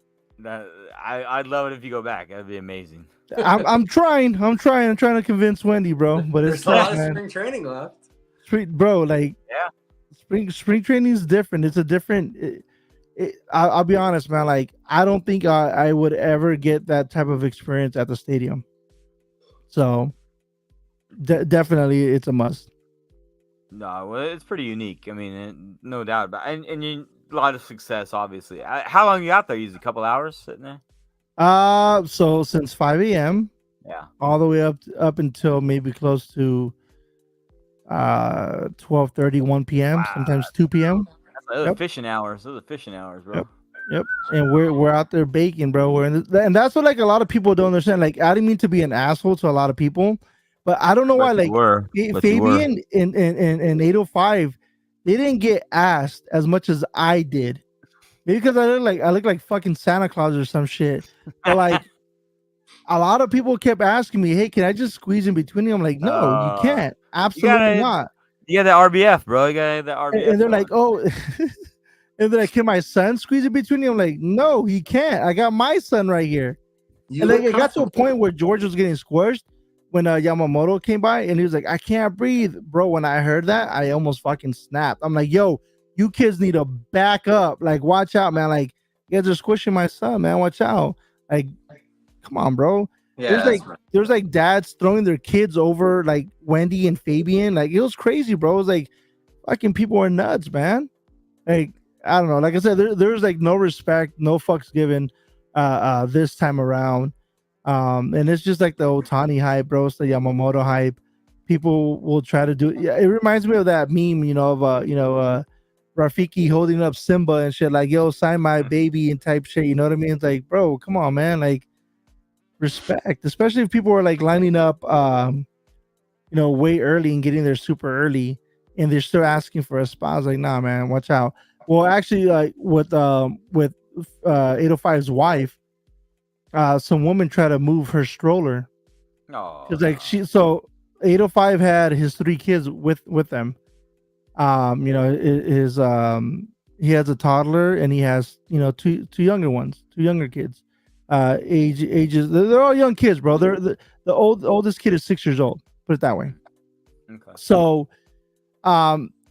I'd love it if you go back. That'd be amazing. I'm trying to convince Wendy, bro. But there's a lot of spring training left. Bro, like spring training is different. It's a different. I'll be honest, man. Like I don't think I would ever get that type of experience at the stadium. So definitely, it's a must. No, well, it's pretty unique. I mean, no doubt about it. And a lot of success, obviously. How long you out there? You use a couple hours sitting there? So since 5 a.m. Yeah, all the way up until maybe close to 12:30, 1 p.m. Sometimes 2 p.m. Those are fishing hours. Those are fishing hours, bro. Yep. And we're out there baking, bro. And that's what like a lot of people don't understand. Like I didn't mean to be an asshole to a lot of people, but I don't know why. Like Fabian and 805, they didn't get asked as much as I did. Maybe because I look like fucking Santa Claus or some shit. But like a lot of people kept asking me, "Hey, can I just squeeze in between you?" I'm like, "No, you can't. Absolutely not." You got that RBF, bro. You got that RBF. And they're like, "Oh," and they're like, "Can my son squeeze in between you?" I'm like, "No, he can't. I got my son right here." And like it got to a point where George was getting squished when Yamamoto came by, and he was like, "I can't breathe, bro." When I heard that, I almost fucking snapped. I'm like, "Yo, you kids need to back up. Like, watch out, man. Like, you guys are squishing my son, man. Watch out. Like, come on, bro." Yeah, there's like dads throwing their kids over like Wendy and Fabian. Like, it was crazy, bro. It was like fucking people are nuts, man. Like, I don't know. Like I said, there's like no respect, no fucks given this time around. And it's just like the Otani hype, bro. It's the Yamamoto hype. People will try to do it. Yeah, it reminds me of that meme, of Rafiki holding up Simba and shit, like, yo, sign my baby and type shit. You know what I mean? It's like, bro, come on, man. Like, respect, especially if people are like lining up way early and getting there super early and they're still asking for a spot. I was like, nah, man, watch out. Well, actually, like with 805's wife, some woman tried to move her stroller because like 805 had his 3 kids with them. His he has a toddler and he has two younger kids. Ages they're all young kids, bro. They're the oldest kid is 6 years old. Put it that way. Okay. So, the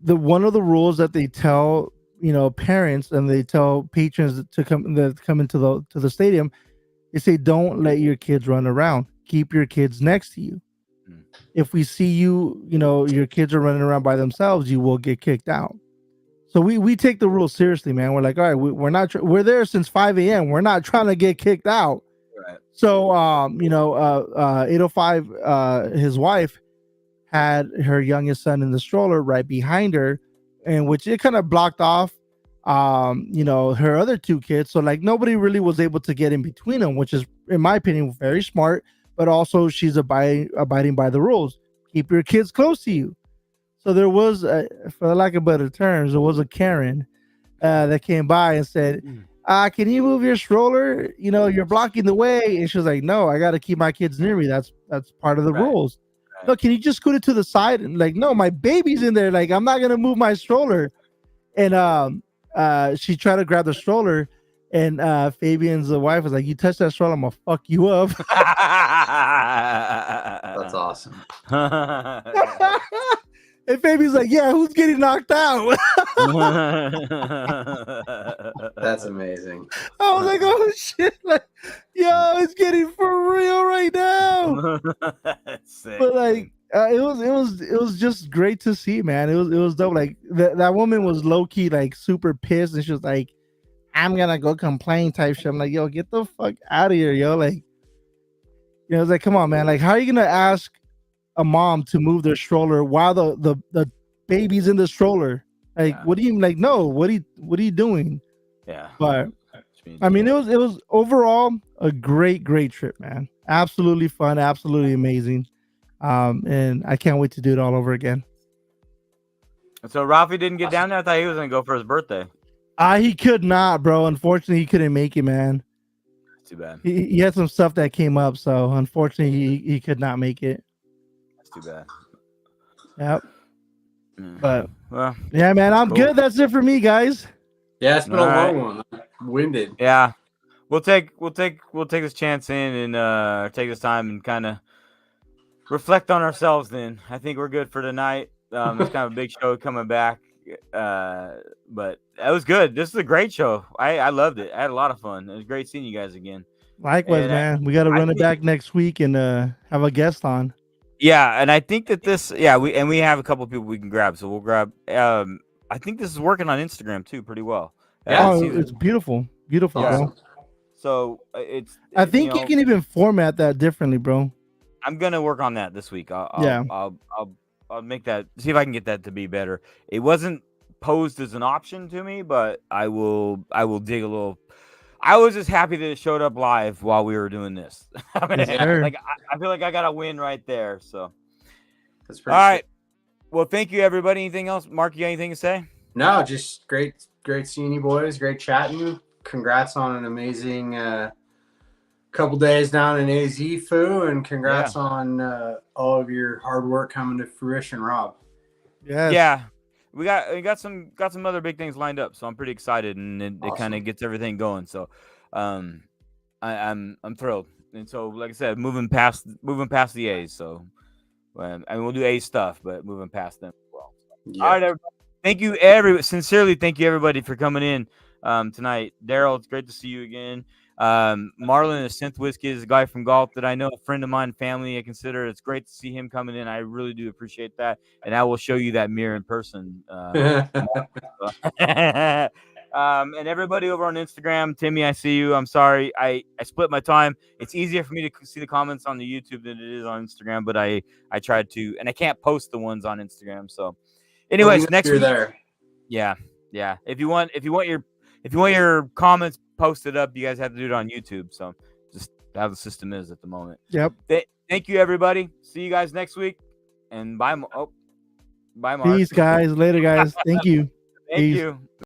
one of the rules that they tell parents and they tell patrons to come into the stadium, they say don't let your kids run around. Keep your kids next to you. If we see your kids are running around by themselves, you will get kicked out. So we take the rules seriously, man. We're like, all right, we're there since 5 a.m. We're not trying to get kicked out. Right. So 805, his wife had her youngest son in the stroller right behind her, and which it kind of blocked off her other 2 kids. So like nobody really was able to get in between them, which is, in my opinion, very smart. But also she's abiding by the rules. Keep your kids close to you. So there was, for lack of better terms, there was a Karen that came by and said, can you move your stroller? You're blocking the way. And she was like, no, I got to keep my kids near me. That's part of the rules. Right. No, can you just scoot it to the side? And like, no, my baby's in there. Like, I'm not going to move my stroller. And she tried to grab the stroller. And Fabian's wife was like, you touch that stroller, I'm going to fuck you up. That's awesome. And Fabian's like, yeah, who's getting knocked out? That's amazing. I was like, oh shit, like, yo, it's getting for real right now. That's sick. But like, it was just great to see, man. It was dope. Like that woman was low key like super pissed, and she was like, I'm gonna go complain type shit. I'm like, yo, get the fuck out of here, yo. Like, it's like, come on, man. Like, how are you gonna ask a mom to move their stroller while the baby's in the stroller? Like, what do you like? No, what are you doing? Yeah. But I mean, it was overall a great trip, man. Absolutely fun, absolutely amazing. And I can't wait to do it all over again. So Rafi didn't get down there. I thought he was gonna go for his birthday. He could not, bro. Unfortunately, he couldn't make it, man. Too bad. He had some stuff that came up, so unfortunately, he could not make it. That's too bad. Yep. But well, yeah, man, I'm good. That's it for me, guys. Yeah, it's been a long one. I'm winded. Yeah, we'll take this chance in and take this time and kind of reflect on ourselves. Then I think we're good for tonight. It's kind of a big show coming back. But that was good. This is a great show. I loved it. I had a lot of fun. It was great seeing you guys again. Likewise, man. We got to run it back next week and have a guest on. Yeah, and I think that we have a couple of people we can grab, so we'll grab. I think this is working on Instagram too, pretty well. Yeah, it's beautiful, beautiful, awesome. Bro. So I think you can even format that differently, bro. I'm gonna work on that this week. I'll make that, see if I can get that to be better. It wasn't posed as an option to me, but I will dig a little. I was just happy that it showed up live while we were doing this. I mean, I feel like I got a win right there. So that's pretty all right. Well, thank you, everybody. Anything else, Mark? You got anything to say? No, just great seeing you boys. Great chatting. Congrats on an amazing couple days down in AZ, Foo, and congrats on all of your hard work coming to fruition, Rob. Yes. Yeah. We got some other big things lined up, so I'm pretty excited, and it kind of gets everything going. So, I'm thrilled, and so like I said, moving past the A's. So, and we'll do A stuff, but moving past them as well. Yeah. All right, everybody. Sincerely, thank you everybody for coming in tonight. Daryl, it's great to see you again. Marlon, a synth whiskey, is a guy from golf that I know, a friend of mine, family. I consider it's great to see him coming in. I really do appreciate that, and I will show you that mirror in person. And everybody over on Instagram, Timmy, I see you. I'm sorry, I split my time. It's easier for me to see the comments on the YouTube than it is on Instagram, but I tried to, and I can't post the ones on Instagram. So, anyways, next you're week, there. yeah. If you want your comments posted up, you guys have to do it on YouTube. So, just how the system is at the moment. Yep. Thank you, everybody. See you guys next week, and bye. Bye, Mark. Peace, guys. Later, guys. Thank you. Thank Peace. you.